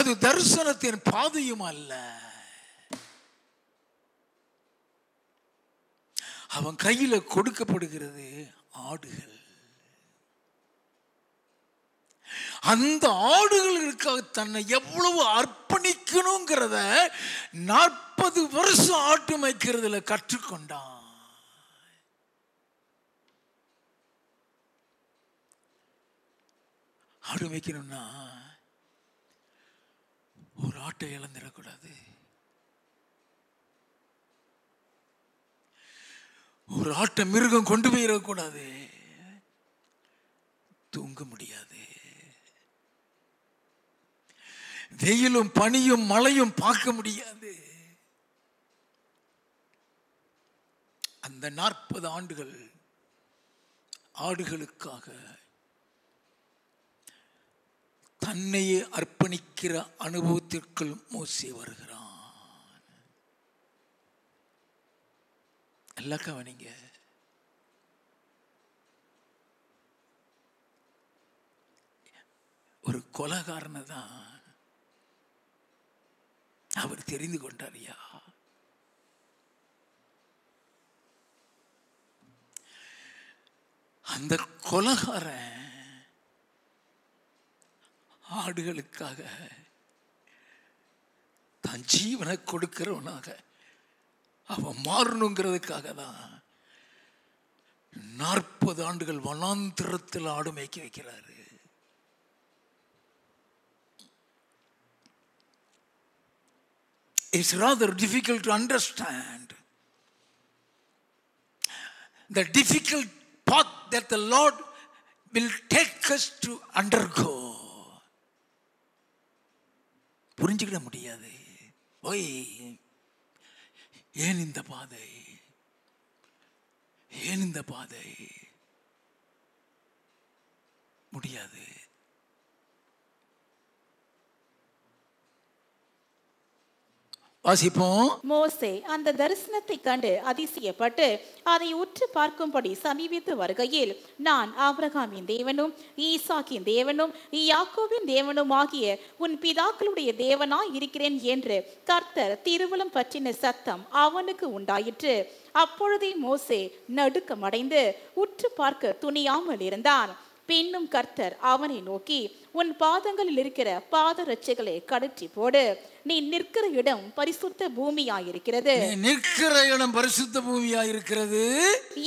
A: அது தரிசனத்தின் பாதையும் அல்ல. அவன் கையில கொடுக்கப்படுகிறது ஆடுகள். அந்த ஆடுகளுக்காக தன்னை எவ்வளவு அர்ப்பணிக்கணுங்கிறத 40 வருஷம் ஆட்டு மேய்க்கிறதுல கற்றுக்கொண்டான். ஆடு மேய்க்கணும்னா ஒரு ஆட்டை இழந்துடக்கூடாது. ஒரு ஆட்டை மிருகம் கொண்டு போயிடக்கூடாது. தூங்க முடியாது. வெயிலும் பனியும் மழையும் பார்க்க முடியாது. அந்த 40 ஆண்டுகள் ஆடுகளுக்காக தன்னையே அர்ப்பணிக்கிற அனுபவத்திற்குள் மோசே வருகிறான். நல்லா கவனிங்க. ஒரு கொலைகாரனை தான் அவர் தெரிந்து கொண்டாரியா. அந்த கொலைகாரன் ஆடுகளுக்காக தன் ஜீவனை கொடுக்கிறவனாக அவன் மாறணுங்கிறதுக்காக தான் 40 ஆண்டுகள் வனாந்திரத்தில் ஆடு மேய்க்க வைக்கிறாரு. It's rather difficult to understand the difficult path that the Lord will take us to undergo. புரிஞ்சுக்கிட முடியாது. ஓய், ஏன் இந்த பாதை, ஏன் இந்த பாதை? முடியாது. வாசிப்போம்.
B: மோசே அந்த தரிசனத்தை கண்டு அதிசயப்பட்டு அதை உற்று பார்க்கும்படி சமீபித்து வருகையில், நான் ஆபிரகாமின் தேவனும் ஈசாக்கின் தேவனும் யாக்கோபின் தேவனும் ஆகிய உன் பிதாக்களுடைய தேவனாய் இருக்கிறேன் என்று கர்த்தர் திருவுளம் பற்றின சத்தம் அவனுக்கு உண்டாயிற்று. அப்பொழுதே மோசே நடுக்கமடைந்து உற்று பார்க்க துணியாமல் இருந்தான். பின்னும் கர்த்தர் அவனை நோக்கி, உன் பாதங்களில் இருக்கிற பாதரட்சைகளை கழற்றி போடு. நீ நிற்கிற இடம் பரிசுத்த பூமியாயிருக்கிறது.
A: நிற்கிற இடம் பரிசுத்த பூமியாயிருக்கிறது.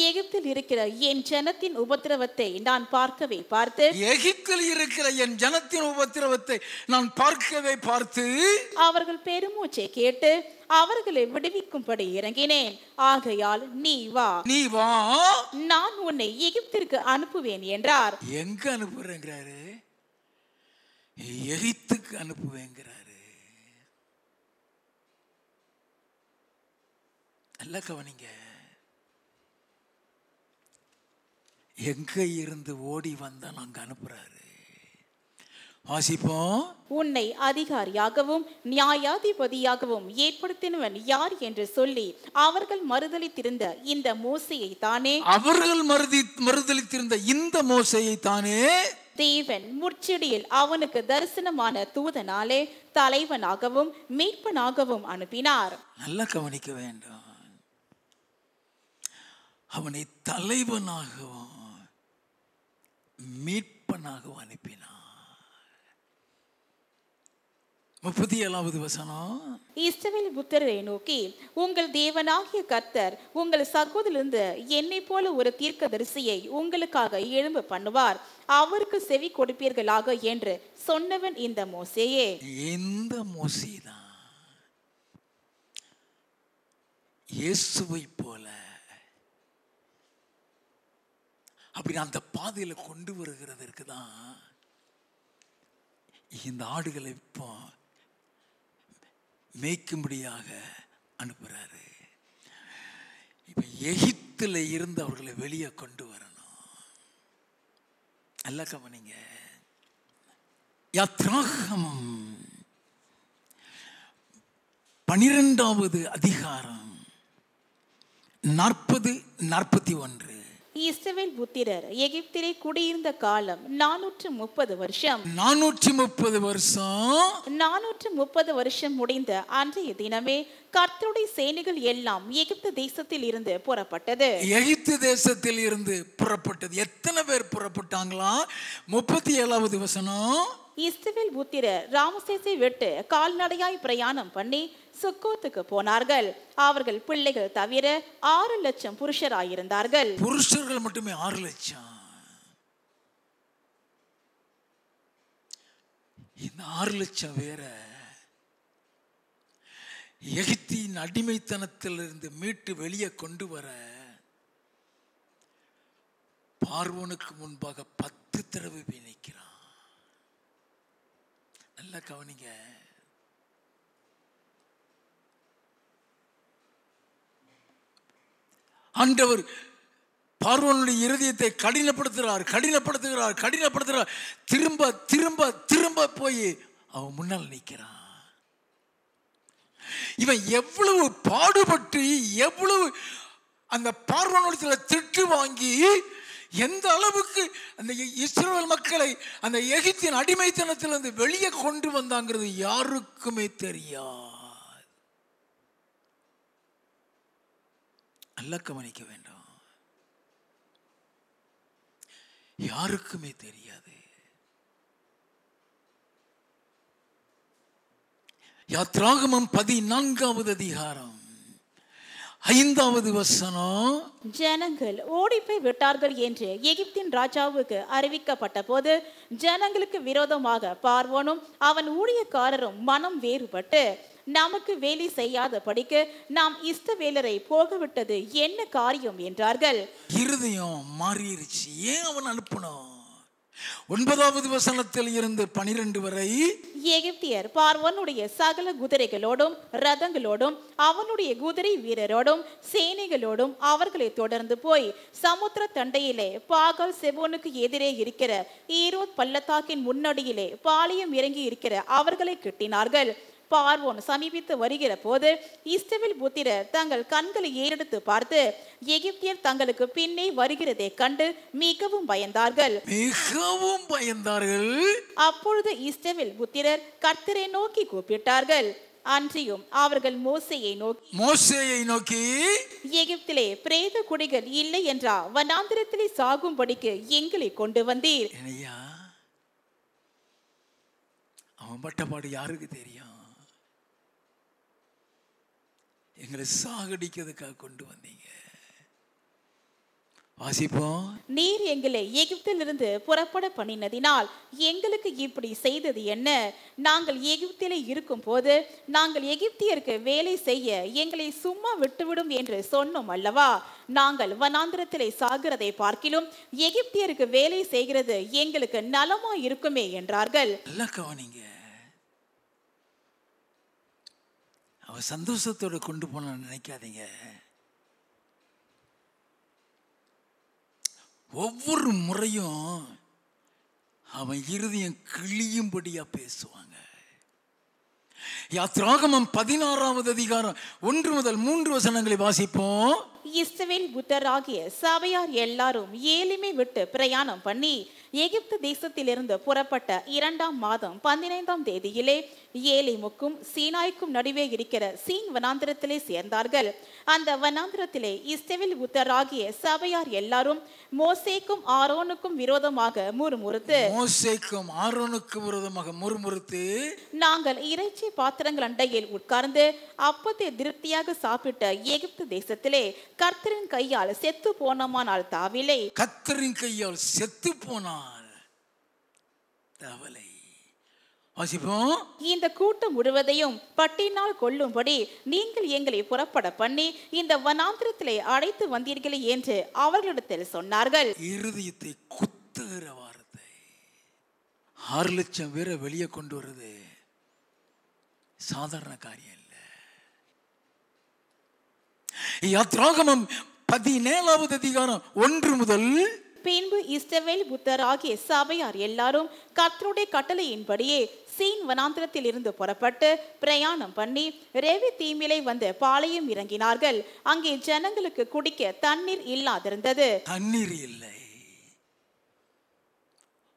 B: எகிப்தில் இருக்கிற என் ஜனத்தின் உபத்திரவத்தை நான் பார்க்கவே பார்த்து,
A: எகிப்தில் இருக்கிற என் ஜனத்தின் உபத்திரவத்தை நான் பார்க்கவே பார்த்து,
B: அவர்கள் பெருமூச்சை கேட்டு அவர்களை விடுவிக்கும்படி இறங்கினேன். ஆகையால் நீ வா,
A: நீ வா,
B: நான் உன்னை எகிப்திற்கு அனுப்புவேன் என்றார்.
A: எங்க அனுப்புறேங்கிறாரு? எகிப்துக்கு அனுப்புவேங்கிறாரு. நல்ல கவனிங்க. எங்க இருந்து ஓடி வந்தால் அங்க அனுப்புறாரு. வாசிப்போம்.
B: உன்னை அதிகாரியாகவும் நியாயாதிபதியாகவும் ஏற்படுத்தினவன் யார் என்று சொல்லி அவர்கள் மறுதலித்திருந்த இந்த மோசேயை தானே,
A: அவர்கள் மறுதலித்திருந்த இந்த மோசேயை தானே
B: தேவன் முட்செடியில் அவனுக்கு தரிசனமான தூதனாலே தலைவனாகவும் மீட்பனாகவும் அனுப்பினார்.
A: நல்லா கவனிக்க வேண்டும். அவனை தலைவனாகவும் மீட்பனாகவும் அனுப்பினார். 37வது வசனம்.
B: இஸ்ரவேல் புத்திரரை நோக்கி, உங்கள் தேவனாகிய கர்த்தர் உங்கள் சகோதரிலிருந்து என்னை போல ஒரு தீர்க்கதரிசியை உங்களுக்காக எழும்ப பண்ணுவார், அவருக்கு செவி கொடுப்பீர்களாக என்று சொன்னவன் இந்த மோசேயே.
A: இந்த மோசேதான் இயேசுவை போல அப்படி அந்த பாதையில கொண்டு வருகிறதற்கு தான் இந்த ஆடுகளை இப்போ மேய்க்கும்படியாக அனுப்புறாரு. இப்ப எகிப்தில் இருந்து அவர்களை வெளியே கொண்டு வரணும். நல்லா கவனிங்க. யாத்ராகமம் 12வது அதிகாரம் 40-41.
B: இஸ்ரவேல் புத்திரர் எகிப்திலே குடியிருந்த காலம் 430 வருஷம்.
A: 430 வருஷம்.
B: 430 வருஷம் முடிந்த அன்றைய தினமே கர்த்தருடைய சேனைகள் எல்லாம் எகிப்து தேசத்தில் இருந்து புறப்பட்டது.
A: எகிப்து தேசத்தில் இருந்து புறப்பட்டது. எத்தனை பேர் புறப்பட்டாங்களா? 37வது வசனம்.
B: இஸ்ரவேல் புத்திரர் ராமசேசை விட்டு கால்நடையாய் பிரயாணம் பண்ணி சுக்கோத்துக்கு போனார்கள். அவர்கள் பிள்ளைகள் தவிர 6 லட்சம் புருஷராயிருந்தார்கள்.
A: புருஷர்கள் மட்டுமே 6 லட்சம். இந்த 6 லட்சம் வேற எகிப்தின் அடிமைத்தனத்திலிருந்து மீட்டு வெளியே கொண்டு வர பார்வோனுக்கு முன்பாக 10 தடவை நிற்கிறான். நல்லா கவனிங்க. ஆண்டவர் பார்வோனுடைய இருதயத்தை கடினப்படுத்துகிறார். திரும்ப திரும்ப திரும்ப போய் அவன் முன்னால் நிற்கிறான். இவன் எவ்வளவு பாடுபட்டு எவ்வளவு அந்த பார்வோனுடைய திட்டு வாங்கி எந்த அளவுக்கு அந்த இஸ்ரவேல் மக்களை அந்த எகிப்தின் அடிமைத்தனத்திலிருந்து வெளியே கொண்டு வந்தாங்கிறது யாருக்குமே தெரியாது. நல்லா கவனிக்க வேண்டும். யாருக்குமே தெரியாது. யாத்ராகமம் 14வது அதிகாரம் 5வது வசனம்.
B: ஜனங்கள் ஓடிப்போய் விட்டார்கள் என்று எகிப்தின் ராஜாவுக்கு அறிவிக்கப்பட்ட போது ஜனங்களுக்கு விரோதமாக பார்வோனும் அவன் ஊழியக்காரரும் மனம் வேறுபட்டு, நமக்கு வேலை செய்யாத படிக்க நாம் இஸ்ரவேலரை போக விட்டது என்ன காரியம் என்றார்கள்.
A: இருதயம் மாறிடுச்சு. ஏன் அவன் அனுப்பணும்? 9வது வசனத்தில் இருந்து 12 வரை.
B: எகிப்தியர் பார்வோனுடைய சகல குதிரைகளோடும் ரதங்களோடும் அவனுடைய குதிரை வீரரோடும் சேனைகளோடும் அவர்களை தொடர்ந்து போய் சமுத்திர தண்டையிலே பாகால் செபோனுக்கு எதிரே இருக்கிற ஈரோத் பள்ளத்தாக்கின் முன்னடியிலே பாளையம் இறங்கி இருக்கிற அவர்களை கிட்டினார்கள். பார்வோன் சமீபித்து வருகிற போது இஸ்ரவேல் புத்திரர் தங்கள் கண்களை ஏறெடுத்து பார்த்து எகிப்தியர் தங்களுக்கு பின்னே வருகிறதை கண்டு மிகவும் பயந்தார்கள். அப்பொழுது இஸ்ரவேல் புத்திரர் கர்த்தரை நோக்கி கூப்பிட்டார்கள். அன்றியும் அவர்கள் மோசேயை நோக்கி எகிப்திலே பிரேத குடிகள் இல்லை என்றா வனாந்திரத்திலே சாகும்படிக்கு எங்களை கொண்டு வந்தீர்.
A: அவன் பட்டப்பாடு யாருக்கு தெரியும்? எங்களை சாகடிக்கிறதுக்காக கொண்டு வந்தீங்க. வாசிப்போம்.
B: நீர் எங்களை எகிப்திலிருந்து புறப்பட பண்ணினதினால் எங்களுக்கு இப்படி செய்தது என்ன? நாங்கள் எகிப்திலே இருக்கும் போது நாங்கள் எகிப்தியருக்கு வேலை செய்ய எங்களை சும்மா விட்டுவிடும் என்று சொன்னோம் அல்லவா? நாங்கள் வனாந்திரத்திலே சாகிறதை பார்க்கிலும் எகிப்தியருக்கு வேலை செய்கிறது எங்களுக்கு நலமா இருக்குமே என்றார்கள்.
A: நல்லா கவனிங்க. அவ சந்தோஷத்தோட கொண்டு போன நினைக்காதீங்க. ஒவ்வொரு முறையும் அவன் இருதயம் கிளியும்படியா பேசுவாங்க. யாத்ராகமம் 16வது அதிகாரம் 1 முதல் 3 வசனங்களை வாசிப்போம்.
B: இஸ்ரவேல் புத்தராகிய சபையார் எல்லாரும் ஏலிமை விட்டு பிரயாணம் பண்ணி எகிப்து தேசத்திலிருந்து புறப்பட்ட 2ஆம் மாதம் 15ஆம் தேதியிலே ஏலிமுக்கும் சீனாய்க்கும் நடுவே இருக்கிற சீன் வனாந்திரத்திலே சேர்ந்தார்கள். அந்த வனாந்திரத்திலே இஸ்ரவேல் புத்தராகிய சபையார் எல்லாரும் மோசேக்கும் ஆரோனுக்கும் விரோதமாக முறுமுறுத்து நாங்கள் இறைச்சி பாத்திரங்கள் அண்டையில் உட்கார்ந்து அப்பத்தை திருப்தியாக சாப்பிட்ட எகிப்து தேசத்திலே கர்த்தரின் கையால் செத்து போனோமானால் தாவிலை.
A: கர்த்தரின் கையால் செத்து போனால் தாவலை. வாசிப்போம்.
B: இந்த கூட்டம் முழுவதையும் பட்டினால் கொல்லும்படி நீங்கள் எங்களை புறப்பட பண்ணி இந்த வனாந்திரத்திலே அழைத்து வந்தீர்களே என்று அவர்களிடத்தில் சொன்னார்கள்.
A: இருதயத்தை குத்துகிற வார்த்தை. 6 லட்சம் பேரை வெளியே கொண்டு வருது சாதாரண காரியம் இல்லை. யாத்ராகமம் 17வது அதிகாரம் 1 முதல்.
B: பின்பு இஸ்ரவேல் புத்தராகிய சபையார் எல்லாரும் கர்த்தருடைய கட்டளையின்படியே சீன் வனாந்திரத்தில் இருந்து புறப்பட்டு பிரயாணம் பண்ணி ரெவி தீமிலே வந்து பாளையம் இறங்கினார்கள். அங்கே ஜனங்களுக்கு குடிக்க தண்ணீர் இல்லாதிருந்தது.
A: தண்ணீர் இல்லை.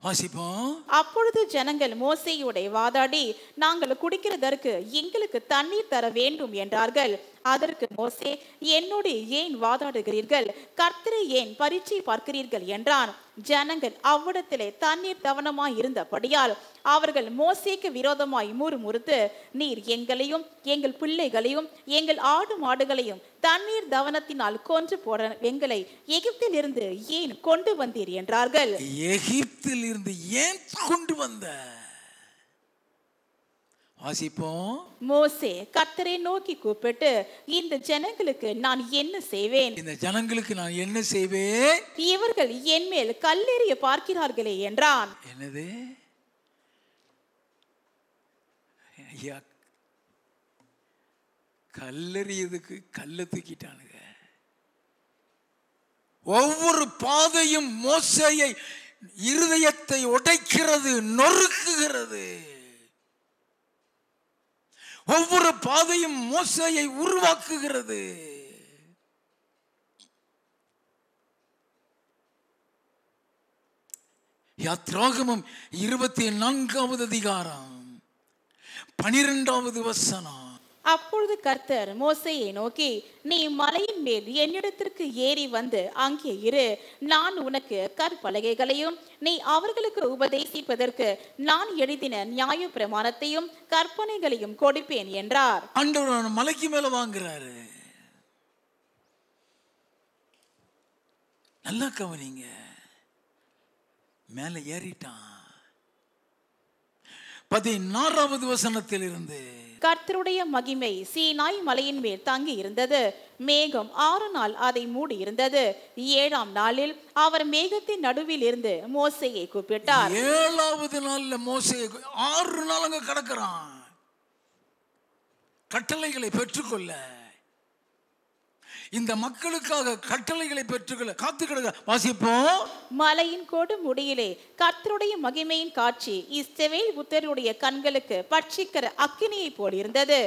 A: வாசிப்போம்.
B: அப்பொழுது ஜனங்கள் மோசேயோட வாதாடி நாங்கள் குடிக்கிறதற்கு எங்களுக்கு தண்ணீர் தர வேண்டும் என்றார்கள். அதற்கு மோசே, என்னோடு ஏன் வாதாடுகிறீர்கள்? கர்த்தரை ஏன் பரீட்சை பார்க்கிறீர்கள் என்றான். ஜனங்கள் அவ்விடத்திலே தண்ணீர் தவனமாய் இருந்தபடியால் அவர்கள் மோசேக்கு விரோதமாய் முறுமுறுத்து, நீர் எங்களையும் எங்கள் பிள்ளைகளையும் எங்கள் ஆடு மாடுகளையும் தண்ணீர் தவனத்தினால் கொன்று போட எங்களை எகிப்தில் இருந்து ஏன் கொண்டு வந்தீர் என்றார்கள்.
A: எகிப்தில் இருந்து ஏன் கொண்டு வந்த? வாசிப்போம்.
B: மோசே கர்த்தரை நோக்கி கூப்பிட்டு, இந்த ஜனங்களுக்கு நான் என்ன செய்வேன்?
A: இந்த ஜனங்களுக்கு நான் என்ன செய்வேன்?
B: இவர்கள் என் மேல் கல்லெறிய பார்க்கிறார்களே என்றான்.
A: என்னது? ஐயா, கல்லெறியதுக்கு கல்ல தூக்கிட்டானுங்க. ஒவ்வொரு பாதையும் மோசேயை இருதயத்தை உடைக்கிறது, நொறுக்குகிறது. ஒவ்வொரு பாதையும் மோசேயை உருவாக்குகிறது. யாத்ராகமம் 24வது அதிகாரம் 12வது வசனம்.
B: அப்பொழுது கர்த்தர் மோசேயை நோக்கி, நீ மலையின் மேல் என்னிடத்திற்கு ஏறி வந்து அங்கே இரு. நான் உனக்கு கற்பலகைகளையும் நீ அவர்களுக்கு உபதேசிப்பதற்கு நான் எழுதின நியாய பிரமாணத்தையும் கற்பனைகளையும் கொடுப்பேன் என்றார்.
A: ஆண்டவர் மலைக்கு மேல வாங்குறாரு. நல்லா கவனிங்க. மேல ஏறிட்டான். 16வது வசனத்தில் இருந்து,
B: கர்த்தருடைய மகிமை சீனாய் மலையின் மேல் தங்கி இருந்தது. மேகம் 6 நாள் அதை மூடி இருந்தது. 7ஆம் நாளில் அவர் மேகத்தின் நடுவில் இருந்து மோசேயை கூப்பிட்டார்.
A: 7வது நாள்ல மோசே 6 நாள் அங்க கிடக்கிறான், கட்டளைகளை பெற்றுக்கொள்ள. இந்த மக்களுக்காக கட்டளைகளை பெற்றுக்கொள்ள காத்து கிடக்க. வாசிப்போம்.
B: மலையின் கொடு முடியிலே கர்த்தருடைய மகிமையின் காட்சி இஸ்ரவேல் புத்தருடைய கண்களுக்கு பட்சிக்கிற அக்கினியை போல் இருந்தது.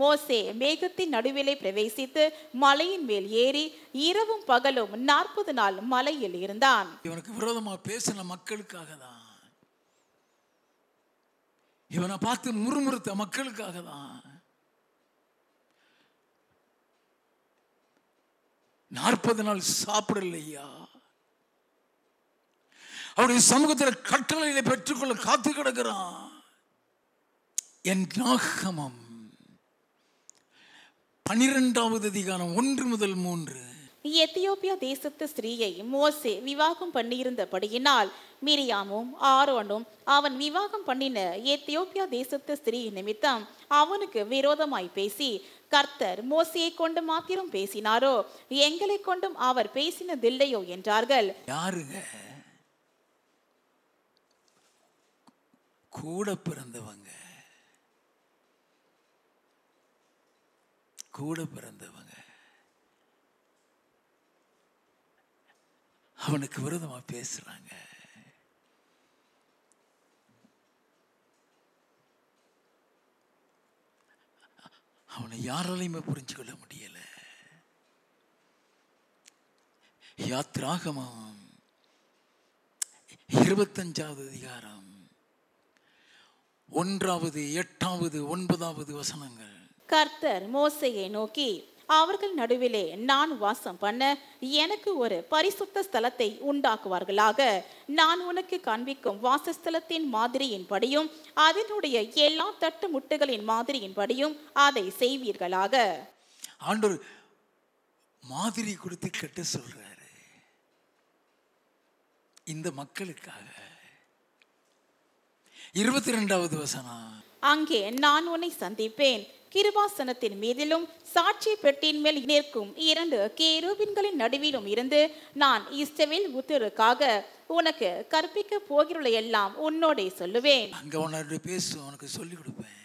B: மோசே மேகத்தின் நடுவிலே பிரவேசித்து மலையின் மேல் ஏறி இரவும் பகலும் 40 நாள் மலையில் இருந்தான்.
A: இவனுக்கு விரோதமா பேசின மக்களுக்காக தான், இவனை பார்த்து முறுமுறுத்த மக்களுக்காக தான். 40 நாள் சாப்பிடலையா? அவருடைய சமூகத்தில் கட்டளைகளை பெற்றுக்கொள்ள காத்து கிடக்கிறான். என் நாகமம் 12வது அதிகாரம் 1 முதல் 3.
B: எத்தியோப்பியா தேசத்து ஸ்திரீயை மோசே விவாகம் பண்ணியிருந்தபடியினால் மிரியாமும் ஆரோனும் அவன் விவாகம் பண்ணின எத்தியோப்பியா தேசத்து ஸ்திரீ நிமித்தம் அவனுக்கு விரோதமாய் பேசி, கர்த்தர் மோசையை கொண்டு மாத்திரம் பேசினாரோ, எங்களை கொண்டும் அவர் பேசினதில்லையோ என்றார்கள்.
A: யாருங்க? கூட பிறந்தவங்க. கூட பிறந்தவங்க அவனுக்கு விரோதமா பேசுறாங்க. அவனை யாராலையுமே புரிஞ்சு கொள்ள முடியல. யாத்ராகமம் 25வது அதிகாரம் 1, 8, 9 வசனங்கள்.
B: கர்த்தர் மோசையை நோக்கி, அவர்கள் நடுவிலே நான் வாசம் பண்ண எனக்கு ஒரு பரிசுத்த ஸ்தலத்தை உண்டாக்குவார்களாக. நான் உனக்கு காண்பிக்கும் வாசஸ்தலத்தின் மாதிரியின் படியும் அதனுடைய எல்லா தட்டு முட்டுகளின் மாதிரியின் படியும் அதை செய்வீர்களாக.
A: ஆண்டவர் மாதிரி கொடுத்து கட்ட சொல்றாரு இந்த மக்களுக்காக. 22வது வசனம்.
B: அங்கே நான் உன்னை சந்திப்பேன். கிருபாசனத்தின் மீதிலும் சாட்சி பெட்டியின் மேல் நிற்கும் 2 கேருபீன்களின் நடுவிலும் இருந்து நான் இஸ்ரவேல் புத்திரருக்காக உனக்கு கற்பிக்க போகிறவளை எல்லாம் உன்னோடே சொல்லுவேன்.
A: அங்க உன்னோட பேசுவேன், உனக்கு சொல்லி கொடுப்பேன்.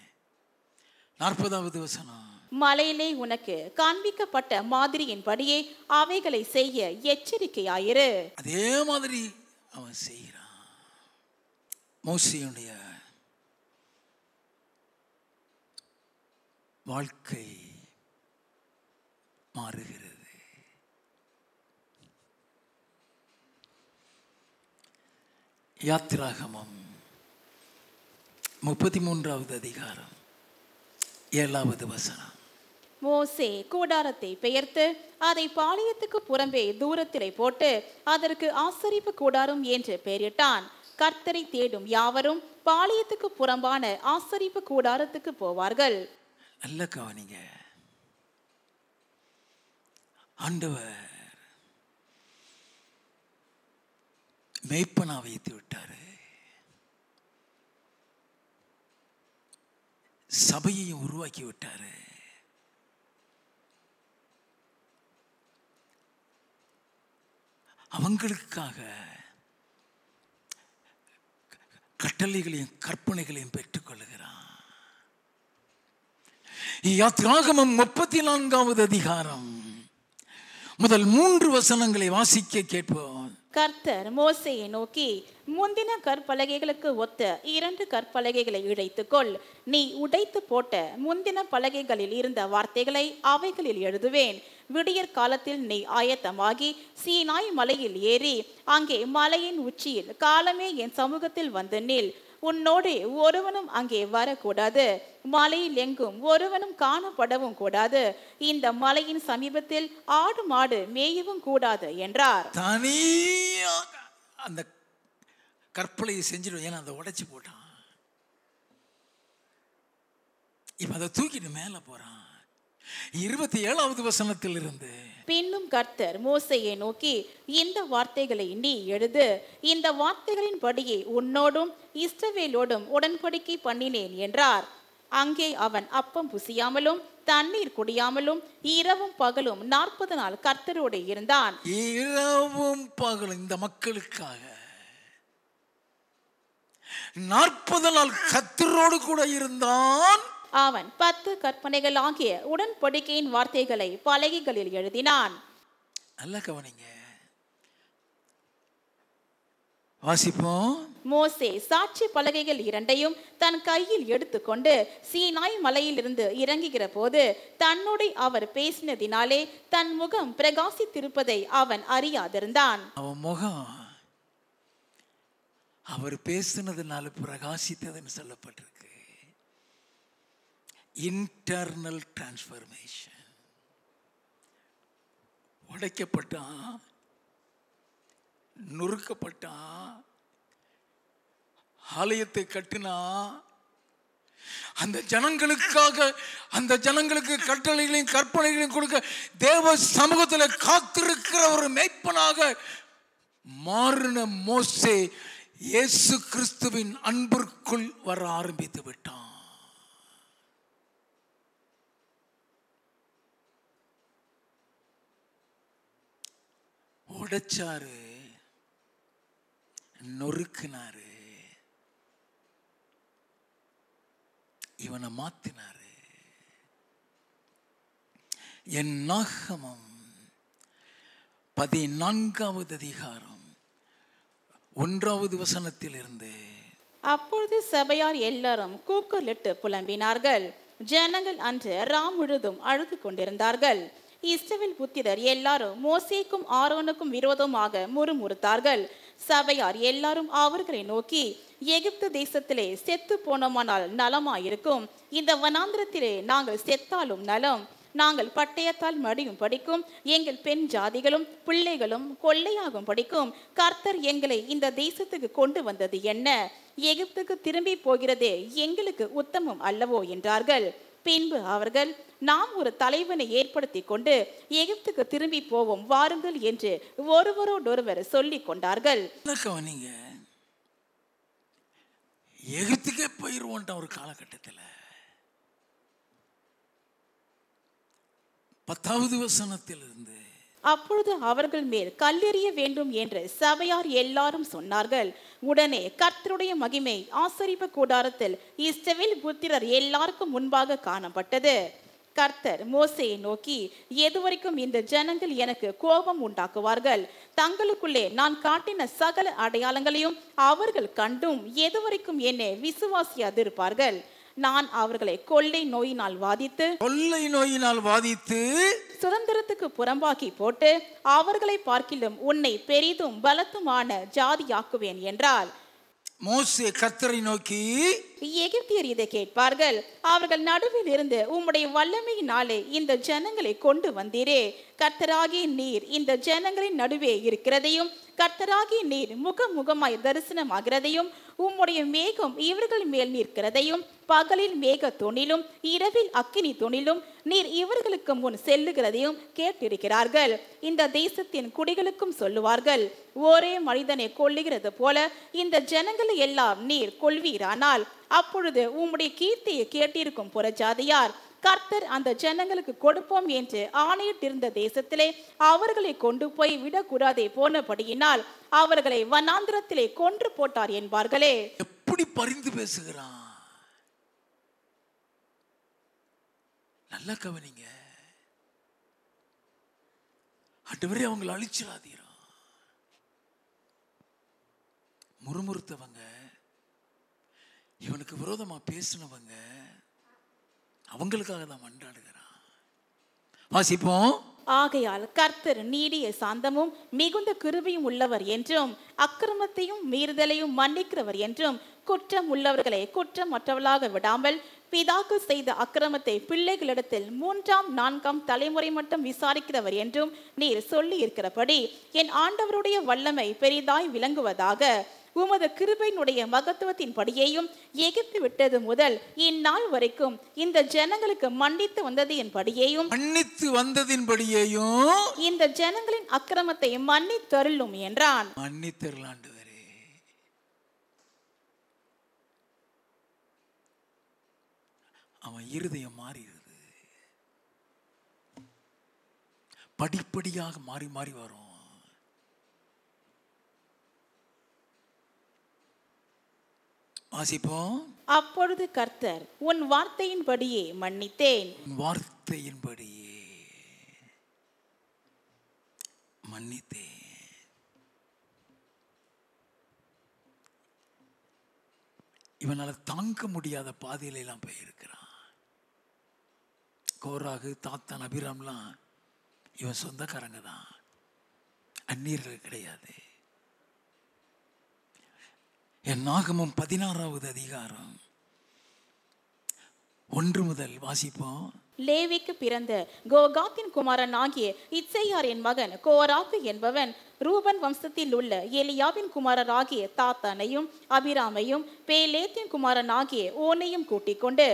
A: 40வது வசனம்.
B: மலையிலே உனக்கு காண்பிக்கப்பட்ட மாதிரியின் படியே அவைகளை செய்ய எச்சரிக்கையாயிரு.
A: அதே மாதிரி அவன் செய்கிறான். மோசேயுடைய வாழ்க்கை மாறுகிறது. யாத்ராகமம் 33வது அதிகாரம் 7வது வசனம்.
B: மோசே கூடாரத்தை பெயர்த்து அதை பாளையத்துக்கு புறம்பே தூரத்திலே போட்டு அதற்கு ஆசரிப்பு கூடாரம் என்று பெயரிட்டான். கர்த்தரை தேடும் யாவரும் பாளையத்துக்கு புறம்பான ஆசரிப்பு கூடாரத்துக்கு போவார்கள்.
A: நல்ல கவனிங்க. ஆண்டவர் மேய்ப்பனா வைத்து விட்டாரு. சபையையும் உருவாக்கி விட்டாரு. அவங்களுக்காக கட்டளைகளையும் கற்பனைகளையும் பெற்றுக் கொள்ளுகிறான். யாத்ராகமம் 34வது அதிகாரம் முதல் 3 வசனங்களை வாசிக்க கேட்போம்.
B: கர்த்தர் மோசேயை நோக்கி, முந்தின கற்பலகைகளுக்கு ஒத்த 2 கற்பலகைகளை இழைத்துக்கொள். நீ உடைத்து போட்ட முந்தின பலகைகளில் இருந்த வார்த்தைகளை அவைகளில் எழுதுவேன். விடியற் காலத்தில் நீ ஆயத்தமாகி சீனாய் மலையில் ஏறி அங்கே மலையின் உச்சியில் காலமே என் சமூகத்தில் வந்து நில். உன்னோடு ஒருவனும் அங்கே வரக்கூடாது. மலையில் எங்கும் ஒருவனும் காணப்படவும் கூடாது. இந்த மலையின் சமீபத்தில் ஆடு மாடு மேயவும் கூடாது என்றார்.
A: தனியா அந்த கற்பலையை செஞ்சிடும். ஏன்னா அதை உடைச்சு போட்டான். இப்ப அதை தூக்கிட்டு மேல போறான். 27வது வசனத்தில் இருந்து,
B: பின்னும் கர்த்தர் மோசேயை நோக்கி, இந்த வார்த்தைகளை நீ எழுது. இந்த வார்த்தைகளின் படியே உன்னோடும் இஸ்ரவேலோடும் உடன்படிக்கை பண்ணினேன் என்றார். அங்கே அவன் அப்பம் புசியாமலும் தண்ணீர் குடியாமலும் இரவும் பகலும் 40 நாள் கர்த்தரோடு இருந்தான்.
A: இரவும் பகலும் இந்த மக்களுக்காக 40 நாள் கர்த்தரோடு கூட இருந்தான்.
B: அவன் 10 கற்பனைகள் ஆகிய உடன்படிக்கையின் வார்த்தைகளை பலகைகளில் எழுதினான்.
A: நல்ல கவனிங்க, வாசிப்போம்.
B: மோசே சாட்சி பலகைகள் 2ஐயும் தன் கையில் எடுத்துக்கொண்டு சீனாய் மலையிலிருந்து இறங்குகிற போது தன்னோடு அவர் பேசினதினாலே தன் முகம் பிரகாசித்திருப்பதை அவன் அறியாதிருந்தான்.
A: அவன் முகம் அவர் பேசினதுனால பிரகாசித்ததுன்னு சொல்லப்பட்டிருக்கு. Internal transformation. உடைக்கப்பட்டான், நொறுக்கப்பட்டான், ஆலயத்தை கட்டினா, அந்த ஜனங்களுக்காக, அந்த ஜனங்களுக்கு கட்டளைகளையும் கற்பனைகளையும் கொடுக்க தேவ சமூகத்தில் காத்திருக்கிற ஒரு மேய்ப்பனாக மாறின மோசே இயேசு கிறிஸ்துவின் அன்பிற்குள் வர ஆரம்பித்து விட்டான். உடைச்சாரு, நொறுக்கினாரு, இவனை மாத்தினாரு. என்னாகமம் 14வது அதிகாரம் 1வது வசனத்திலிருந்து.
B: அப்பொழுது சபையார் எல்லாரும் கூக்குரலிட்டு புலம்பினார்கள். ஜனங்கள் அன்று ராம் முழுதும் அழுது கொண்டிருந்தார்கள். இஸ்ரவேல் புத்திரர் எல்லாரும் மோசேக்கும் ஆரோனுக்கும் விரோதமாக முறுமுறுத்தார்கள். சபையார் எல்லாரும் அவர்களை நோக்கி, எகிப்து தேசத்திலே செத்து போனோமானால் நலமாயிருக்கும், இந்த வனாந்திரத்திலே நாங்கள் செத்தாலும் நலம். நாங்கள் பட்டயத்தால் மடியும் படிக்கும், எங்கள் பெண் ஜாதிகளும் பிள்ளைகளும் கொள்ளையாகும் படிக்கும். கர்த்தர் எங்களை இந்த தேசத்துக்கு கொண்டு வந்தது என்ன? எகிப்துக்கு திரும்பி போகிறதே எங்களுக்கு உத்தமம் அல்லவோ என்றார்கள். பின்பு அவர்கள், நாம் ஒரு தலைவனை ஏற்படுத்தி கொண்டு எகிப்துக்கு திரும்பி போவோம் வாருங்கள் என்று ஒருவரோடொருவர் சொல்லிக் கொண்டார்கள்.
A: எகிப்துக்கே போயிருவோம் ஒரு காலகட்டத்தில் 10வது வசனத்திலிருந்து.
B: அப்பொழுது அவர்கள் மேல் கல்லெறிய வேண்டும் என்று சபையார் எல்லாரும் சொன்னார்கள். உடனே கர்த்தருடைய மகிமை ஆசரிப்பு கூடாரத்தில் இஸ்ரவேல் புத்திரர் எல்லாருக்கும் முன்பாக காணப்பட்டது. கர்த்தர் மோசேயை நோக்கி, எதுவரைக்கும் இந்த ஜனங்கள் எனக்கு கோபம் உண்டாக்குவார்கள்? தங்களுக்குள்ளே நான் காட்டின சகல அடையாளங்களையும் அவர்கள் கண்டும் எதுவரைக்கும் என்னை விசுவாசியாதிருப்பார்கள்? நான் அவர்களை கொள்ளை நோயினால் வாதித்து சுதந்திரத்துக்கு புறம்பாக்கி போட்டு அவர்களை பார்க்கிலும் உன்னை பெரிதும் பலத்துமான ஜாதியாக்குவேன் என்றார்.
A: மோசே கர்த்தரை நோக்கி,
B: எகிப்தியர் இதை கேட்பார்கள். அவர்கள் நடுவில் இருந்து உம்முடைய வல்லமையினாலே இந்த ஜனங்களை கொண்டு வந்தீரே. கர்த்தராகிய நீர் இந்த ஜனங்களின் நடுவே இருக்கிறதையும், கர்த்தராகிய நீர் முகமுகமாய் தரிசனமாகிறதையும், உம்முடைய மேகம் இவர்கள் மேல் நிற்கிறதையும், பகலில் மேக தொனிலும் இரவில் அக்கினி தொனிலும் நீர் இவர்களுக்கு முன் செல்லுகிறதையும் கேட்டிருக்கிறார்கள். இந்த தேசத்தின் குடிகளுக்கும் சொல்லுவார்கள், ஒரே மனிதனை கொல்லுகிறது போல இந்த ஜனங்களை எல்லாம் நீர் கொல்வீரானால் அப்பொழுது உம்முடைய கீர்த்தியை கேட்டிருக்கும் புறஜாதியார் கர்த்தர் அந்த ஜனங்களுக்கு கொடுப்போம் என்று ஆணையிட்டிருந்த தேசத்திலே அவர்களை கொண்டு போய் விடக்கூடாதே போனபடியினால் அவர்களை வனாந்திரத்திலே கொன்று போட்டார் என்பார்களே.
A: எப்படி பரிந்து பேசுகிறான்! நல்லா கவனிங்க. ஆண்டவரே, அவங்களை அழிச்சிடாதீரா. முறுமுறுத்தவங்க, இவனுக்கு விரோதமா பேசினவங்க, அவங்களுக்காக தான் மன்றாடுகிறான். வாசிப்போம்.
B: ஆகையால் கர்த்தர் நீடிய சாந்தமும் மிகுந்த கிருபையும் உள்ளவர் என்றும், அக்கிரமத்தையும் மீறுதலையும் மன்னிக்கிறவர் என்றும், குற்றம் உள்ளவர்களை குற்றமற்றவர்களாக விடாமல் பிதாக்கள் செய்த அக்கிரமத்தை பிள்ளைகளிடத்தில் 3ஆம் 4ஆம் தலைமுறை மட்டும் விசாரிக்கிறவர் என்றும் நீர் சொல்லி இருக்கிறபடி என் ஆண்டவருடைய வல்லமை பெரிதாய் விளங்குவதாக. உமது கிருபையினுடைய மகத்துவத்தின் படியையும் எகிப்து விட்டது முதல் இந்நாள் வரைக்கும் இந்த ஜனங்களுக்கு மன்னித்து வந்ததின்படியையும் இந்த ஜனங்களின் அக்கிரமத்தை மன்னித்தருளும் என்றான்.
A: மன்னித்தருளாண்டவரே, அவன் இருதயம் மாறிடுது. படிப்படியாக மாறி மாறி வரும். வாசிப்போம்.
B: அப்பொழுது கர்த்தர், உன் வார்த்தையின்படியே மன்னித்தேன்.
A: வார்த்தையின்படியே மன்னித்தேன். இவனால தாங்க முடியாத பாதையில எல்லாம் போயிருக்கிறான். கோராகு, தாத்தான், அபிராம்லாம் இவன் சொந்தக்காரங்க தான், அந்நியர்கள் கிடையாது. என்னாகமம் 16வது அதிகாரம் 1 முதல் வாசிப்போம்.
B: லேவிக்கு பிறந்த கோகாத்தின் குமாரன் ஆகிய இத்சேயாரின் மகன் கோராக்கு என்பவன் ரூபன் வம்சத்தில் உள்ள எலியாவின் குமாரர் ஆகிய தாத்தானையும் அபிராமையும் பேலேத்தின் குமாரன் ஆகிய ஓனையும் கூட்டிக் கொண்டு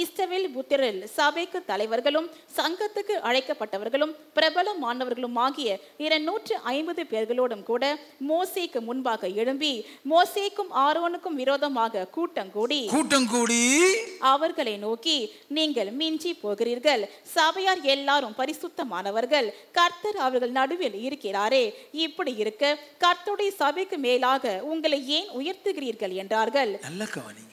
B: இஸ்ரவேல் புத்திரரில் சபைக்கு தலைவர்களும் சங்கத்துக்கு அழைக்கப்பட்டவர்களும் பிரபலமானவர்களும் ஆகிய 250 பேர்களோடும் கூட மோசேக்கு முன்பாக எழும்பி மோசேக்கும் ஆரோனுக்கும் விரோதமாக கூட்டம் கூடி அவர்களை நோக்கி, நீங்கள் மிஞ்சி போகிறீர்கள், சபையார் எல்லாரும் பரிசுத்தமானவர்கள், கர்த்தர் அவர்கள் நடுவில் இருக்கிறாரே, இப்படி இருக்க கர்த்தருடைய சபைக்கு மேலாக உங்களை ஏன் உயர்த்துகிறீர்கள் என்றார்கள்.
A: நல்ல கவனிங்க.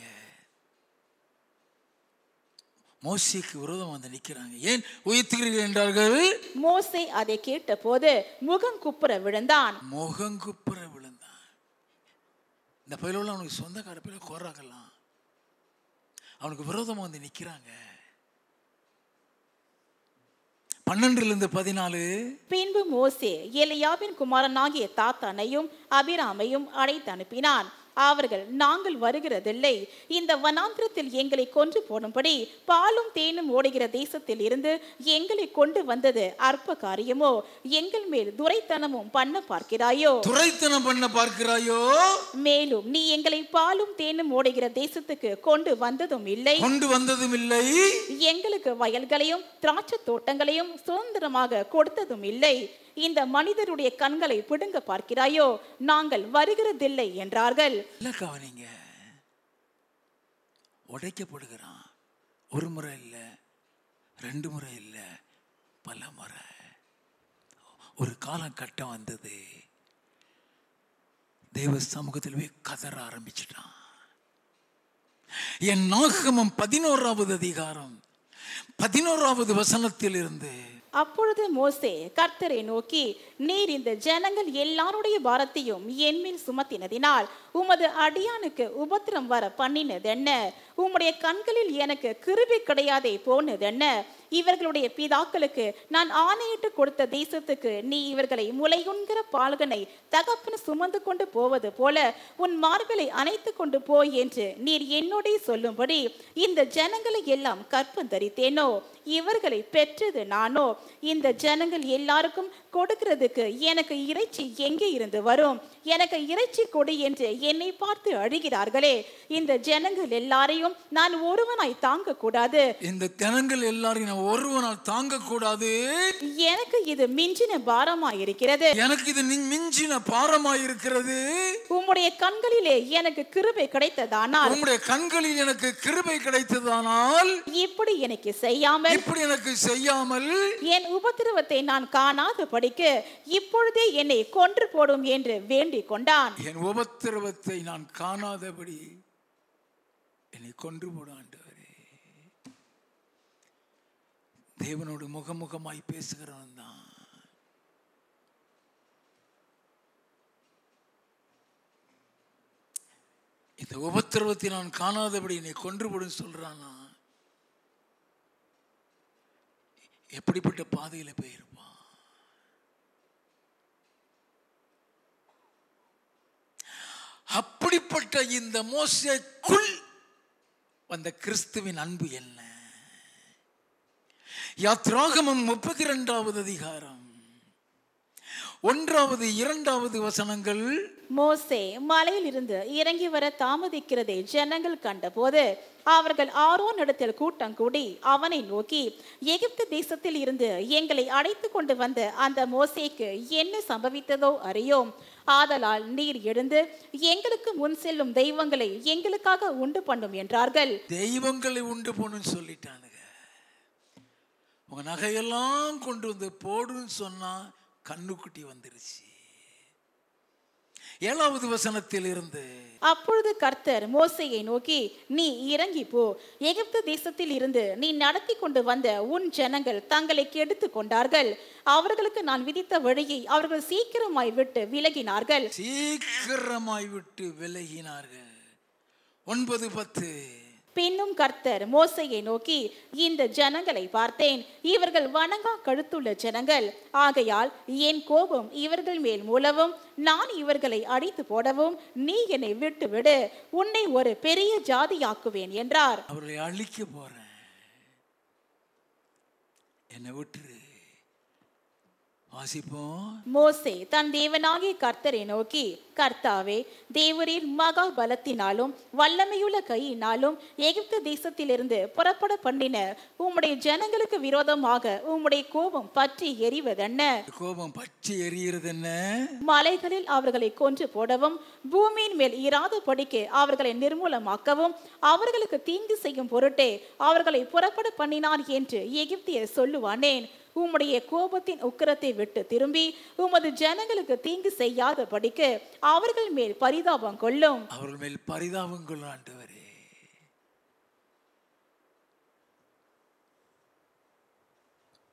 A: மோசேக்கு விரோதம் வந்து நிற்கிறாங்க. ஏன் உயர்த்துகிறீர்கள் என்றார்கள்.
B: மோசே அதை கேட்ட போது முகங்குப்புற விழுந்தான்.
A: இந்த பயிலோட அவனுக்கு சொந்தக்கார பயில கோராக்கலாம், அவனுக்கு விரோதமா வந்து நிற்கிறாங்க. 12-14.
B: பின்பு மோசே எலியாவின் குமாரனாகிய தாத்தானையும் அபிராமையும் அழைத்து அனுப்பினான். அவர்கள், நாங்கள் வருகிறதில்லை, இந்த வனாந்திரத்தில் எங்களை கொன்று போடும்படி பாலும் தேனும் ஓடுகிற தேசத்தில் இருந்து எங்களை கொண்டு வந்தது அற்ப காரியமோ? எங்கள் மேல் துரைத்தனமும் பண்ண பார்க்கிறாயோ? மேலும் நீ எங்களை பாலும் தேனும் ஓடுகிற தேசத்துக்கு கொண்டு வந்ததும் இல்லை, எங்களுக்கு வயல்களையும் திராட்சை தோட்டங்களையும் சுதந்திரமாக கொடுத்ததும் இல்லை. இந்த மனிதருடைய கண்களை பிடுங்க பார்க்கிறாயோ? நாங்கள் வருகிறதில்லை என்றார்கள்.
A: கவனிங்க, உடைக்கப்படுகிறான். ஒரு முறை இல்ல, 2 முறை இல்ல, பல முறை. ஒரு காலகட்டம் வந்தது, தேவ சமூகத்தில் போய் கதற ஆரம்பிச்சிட்டான். என் நாகமம் 11வது அதிகாரம் 11வது வசனத்தில் இருந்து,
B: அப்பொழுது மோசே கர்த்தரை நோக்கி, நீர் இந்த ஜனங்கள் எல்லாருடைய பாரத்தையும் என்மேல் சுமத்தினதினால் உமது அடியானுக்கு உபத்திரம் வர பண்ணினதென்ன? உம்முடைய கண்களில் எனக்கு கிருபை கிடையாதே போனதென்ன? இவர்களுடைய பிதாக்களுக்கு நான் ஆணையிட்டு கொடுத்த தேசத்துக்கு நீ இவர்களை முளையுண்கிற பாலகனை தகப்பன சுமந்து கொண்டு போவது போல உன் மார்களை அணைத்து கொண்டு போய் என்று நீர் என்னோட சொல்லும்படி இந்த ஜனங்களை எல்லாம் கற்பந்தரித்தேனோ? இவர்களை பெற்றது நானோ? இந்த ஜனங்கள் எல்லாருக்கும் கொடுக்கிறதுக்கு எனக்கு இறைச்சி எங்கே இருந்து வரும்? எனக்கு இறைச்சி கொடு என்று என்னை பார்த்து அழுகிறார்களே. இந்த ஜனங்கள் எல்லாரையும் நான் ஒருவனாய் தாங்க கூடாது.
A: இந்த ஜனங்கள் எல்லாரையும் நான் ஒருவனாய் தாங்க கூடாது.
B: எனக்கு இது மிஞ்சின பாரமாய் இருக்கிறது. உம்முடைய கண்களிலே எனக்கு கிருபை கிடைத்ததானால் இப்படி எனக்கு செய்யாமல் என் உபத்திரவத்தை நான் காணாத படிக்கு இப்பொழுதே என்னை கொன்று போடும் என்று வேண்டிக் கொண்டான்.
A: என் உபத்திரவத்தை நான் காணாதபடி என்னை கொன்று போடும் ஆண்டவரே. தேவனோடு முகமுகமாய் பேசுகிறவன் தான். இந்த உபத்திரவத்தை நான் காணாதபடி என்னை கொன்று போடும் சொல்றானா, எப்படிப்பட்ட பாதையில போயிருப்பான். அப்படிப்பட்ட இந்த மோசேக்குள் வந்த கிறிஸ்துவின் அன்பு என்ன? யாத்ராகமம் 32வது அதிகாரம் 1வது 2வது வசனங்கள்.
B: மோசே மலையில் இருந்து இறங்கி வர தாமதிக்கிறதை ஜனங்கள் கண்டபோது அவர்கள் ஆரோனிடத்தில் கூட்டம் கூடி அவனை நோக்கி, எகிப்து தேசத்தில் இருந்து எங்களை அழைத்து கொண்டு வந்த அந்த மோசேக்கு என்ன சம்பவித்ததோ அறியோம். ஆதலால் நீர் எழுந்து எங்களுக்கு முன் செல்லும் தெய்வங்களை எங்களுக்காக உண்டு பண்ணும் என்றார்கள்.
A: தெய்வங்களை உண்டு பண்ணும் சொல்லிட்டானுங்க. உங்க நகையெல்லாம் கொண்டு வந்து போடுன்னு சொன்னா கண்ணுக்குட்டி வந்துருச்சு. 7வது வசனத்தில் இருந்து,
B: அப்பொழுது கர்த்தர் மோசேயை நோக்கி, நீ இறங்கி போ, எகிப்து தேசத்தில் இருந்து நீ நடத்தி கொண்டு வந்த உன் ஜனங்கள் தங்களை கெடுத்து கொண்டார்கள். அவர்களுக்கு நான் விதித்த வழியை அவர்கள் சீக்கிரமாய் விட்டு விலகினார்கள்.
A: 9-10.
B: பின்னும் கர்த்தர் மோசேயை நோக்கி, இந்த ஜனங்களை பார்த்தேன், இவர்கள் வணங்கா கழுத்துள்ள ஜனங்கள். ஆகையால் என் கோபம் இவர்கள் மேல் மூலவும் நான் இவர்களை அடித்து போடவும் நீ என்னை விட்டு விடு, உன்னை ஒரு பெரிய ஜாதியாக்குவேன் என்றார்.
A: அவர்களை அழிக்க போறேன். என்னை விட்டுரு. வாசிப்போம்.
B: மோசே தன் தேவனாகிய கர்த்தரை நோக்கி, கர்த்தாவே, தேவரீர் மகா பலத்தினாலும் வல்லமையுள்ள கையினாலும் எகிப்து தேசத்திலிருந்து புறப்பட பண்ணின உம்முடைய ஜனங்களுக்கு விரோதமாக உம்முடைய கோபம் பற்றி எரிவதென்ன?
A: கோபம் பற்றி எரிகிறது என்ன?
B: மலைகளில் அவர்களை கொன்று போடவும் பூமியின் மேல் இராதபடிக்கு அவர்களை நிர்மூலமாக்கவும் அவர்களுக்கு தீங்கு செய்யும் பொருட்டே அவர்களை புறப்பட பண்ணினான் என்று எகிப்தியர் சொல்லுவானேன்? உம்முடைய கோபத்தின் உக்கிரத்தை விட்டு திரும்பி உமது ஜனங்களுக்கு தீங்கு செய்யாதபடிக்கு அவர்கள் மேல் பரிதாபம் கொள்ளும்.
A: அவர்கள் மேல் பரிதாபம் கொள்ளும் ஆண்டவரே.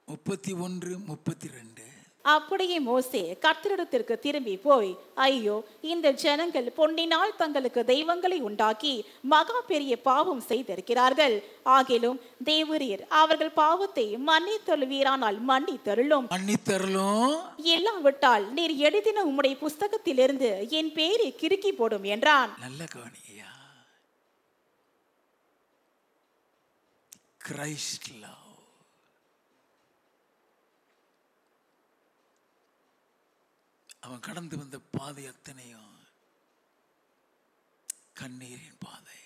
A: 31-32.
B: அப்படியே மோசே கர்த்தரிடத்திற்கு திரும்பி போய், ஐயோ, இந்த ஜனங்கள் பொன்னினால் தங்களுக்கு தெய்வங்களை உண்டாக்கி மகா பெரிய பாவம் செய்திருக்கிறார்கள். ஆகிலும் தேவரீர் அவர்கள் பாவத்தை மன்னித்தருள்வீரானால் மன்னித்தருளும். இல்லாவிட்டால் நீர் எழுதின உம்முடைய புஸ்தகத்திலிருந்து என் பெயரை கிறுக்கி போடும் என்றான்.
A: நல்ல கவனியா. Christ love. அவன் கடந்து வந்த பாதை அத்தனையும் கண்ணீரின் பாதை.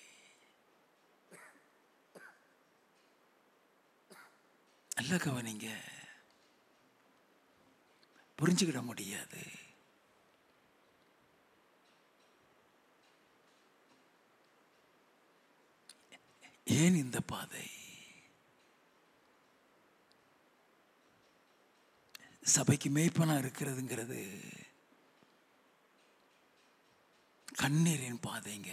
A: நல்ல கவனிங்க. புரிஞ்சுக்கிட முடியாது. ஏன் இந்த பாதை? சபைக்கு மேய்ப்பனா இருக்கிறதுங்கிறது கண்ணீரின் பாதைங்க.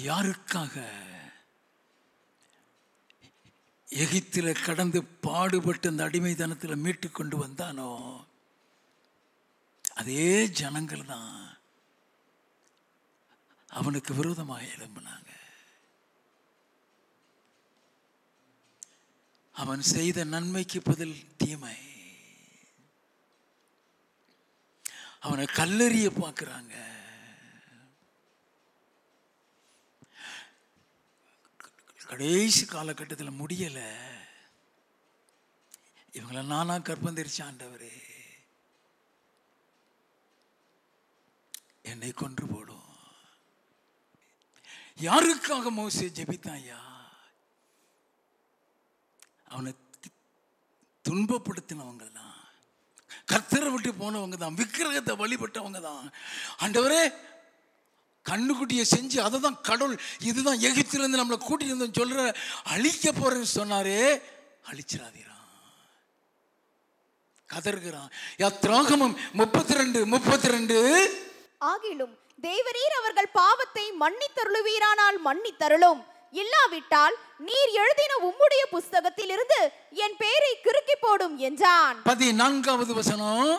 A: யாருக்காக எகிப்தில கடந்து பாடுபட்டு அந்த அடிமைத்தனத்தில் மீட்டு கொண்டு வந்தானோ அதே ஜனங்கள் தான் அவனுக்கு விரோதமாக எழும்பினாங்க. அவன் செய்த நன்மைக்கு பதில் தீமை. அவனை கல்லெறிய பார்க்கிறாங்க. கடைசி காலகட்டத்தில் முடியல. இவங்களை நானா கற்பந்தரிச்ச ஆண்டவரே, என்னை கொன்று போடும். யாருக்காக மோசே ஜெபித்தான் ஐயா? அவனை துன்பப்படுத்தினவங்க தான், கர்த்தரை விட்டு போனவங்க தான், விக்கிரகத்தை வழிபட்டவங்க தான். ஆண்டவரே, கண்ணுக்குட்டியை செஞ்சு அதை தான் கடவுள், இதுதான் எகிப்திலிருந்து நம்மளை கூட்டிட்டு இருந்தோம் சொல்ற, அழிக்க போறேன்னு சொன்னாரே, அழிச்சிடாதீரான். கதறுகிறான். யாத்ராகமம் 32:32.
C: ஆகிலும் தேவரீர் அவர்கள் பாவத்தை மன்னித்தருளுவீரானால் மன்னித்தருளும், இல்லாவிட்டால் நீர் எழுதின உம்முடைய புஸ்தகத்திலிருந்து என் பெயரை கிறுக்கி போடும் என்றான்.
A: 14வது வசனம்.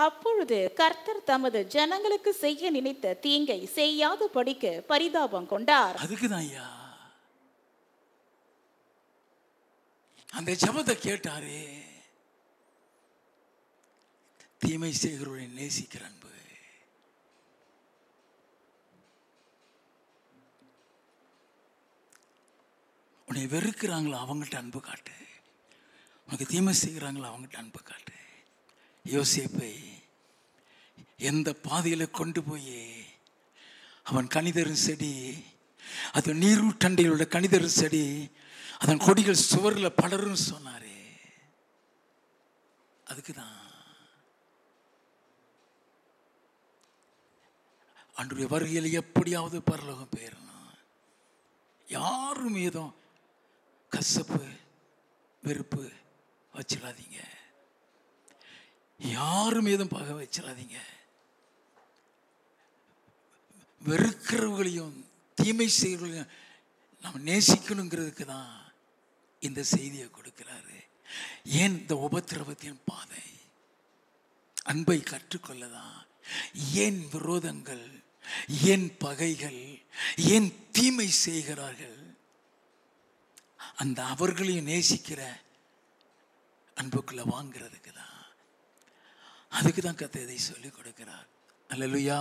B: அப்பொழுது கர்த்தர் தமது ஜனங்களுக்கு செய்ய நினைத்த தீங்கை செய்யாதபடிக்கு பரிதாபம் கொண்டார்.
A: அதுக்குதான் ஐயா அந்த ஜெபத்தை கேட்டாரே. தீமை செய்கிறவர்களை நேசிக்கிற அன்பு. உன்னை வெறுக்கிறாங்களோ அவங்ககிட்ட அன்பு காட்டு. உனக்கு தீமை செய்கிறாங்களோ அவங்ககிட்ட அன்பு காட்டு. யோசேப்பை எந்த பாதையில் கொண்டு போய் அவன் கனிதரும் செடி, அது நீரூற்றண்டையில் உள்ள கனிதரும் செடி, அதன் கொடிகள் சுவரில் படரும் சொன்னாரே, அதுக்கு தான் அன்றைய வருகையில் எப்படியாவது பரலோகம் போயிடணும். யாரும் மீதும் கசப்பு வெறுப்பு வச்சிடாதீங்க. யாரும் மீதும் பகை வச்சிடாதீங்க. வெறுக்கிறவர்களையும் தீமை செய்கிறவர்களையும் நம்ம நேசிக்கணுங்கிறதுக்கு தான் இந்த செய்தியை கொடுக்கிறாரு. ஏன் இந்த உபத்திரவத்தின் பாதை? அன்பை கற்றுக்கொள்ளதான். ஏன் விரோதங்கள், ஏன் பகைகள், ஏன் தீமை செய்கிறார்கள்? அந்த அவர்களையும் நேசிக்கிற அன்புக்குள்ள வாங்கிறதுக்கு தான். அதுக்கு தான் கர்த்தர் இதை சொல்லிக் கொடுக்கிறார். அல்லேலூயா.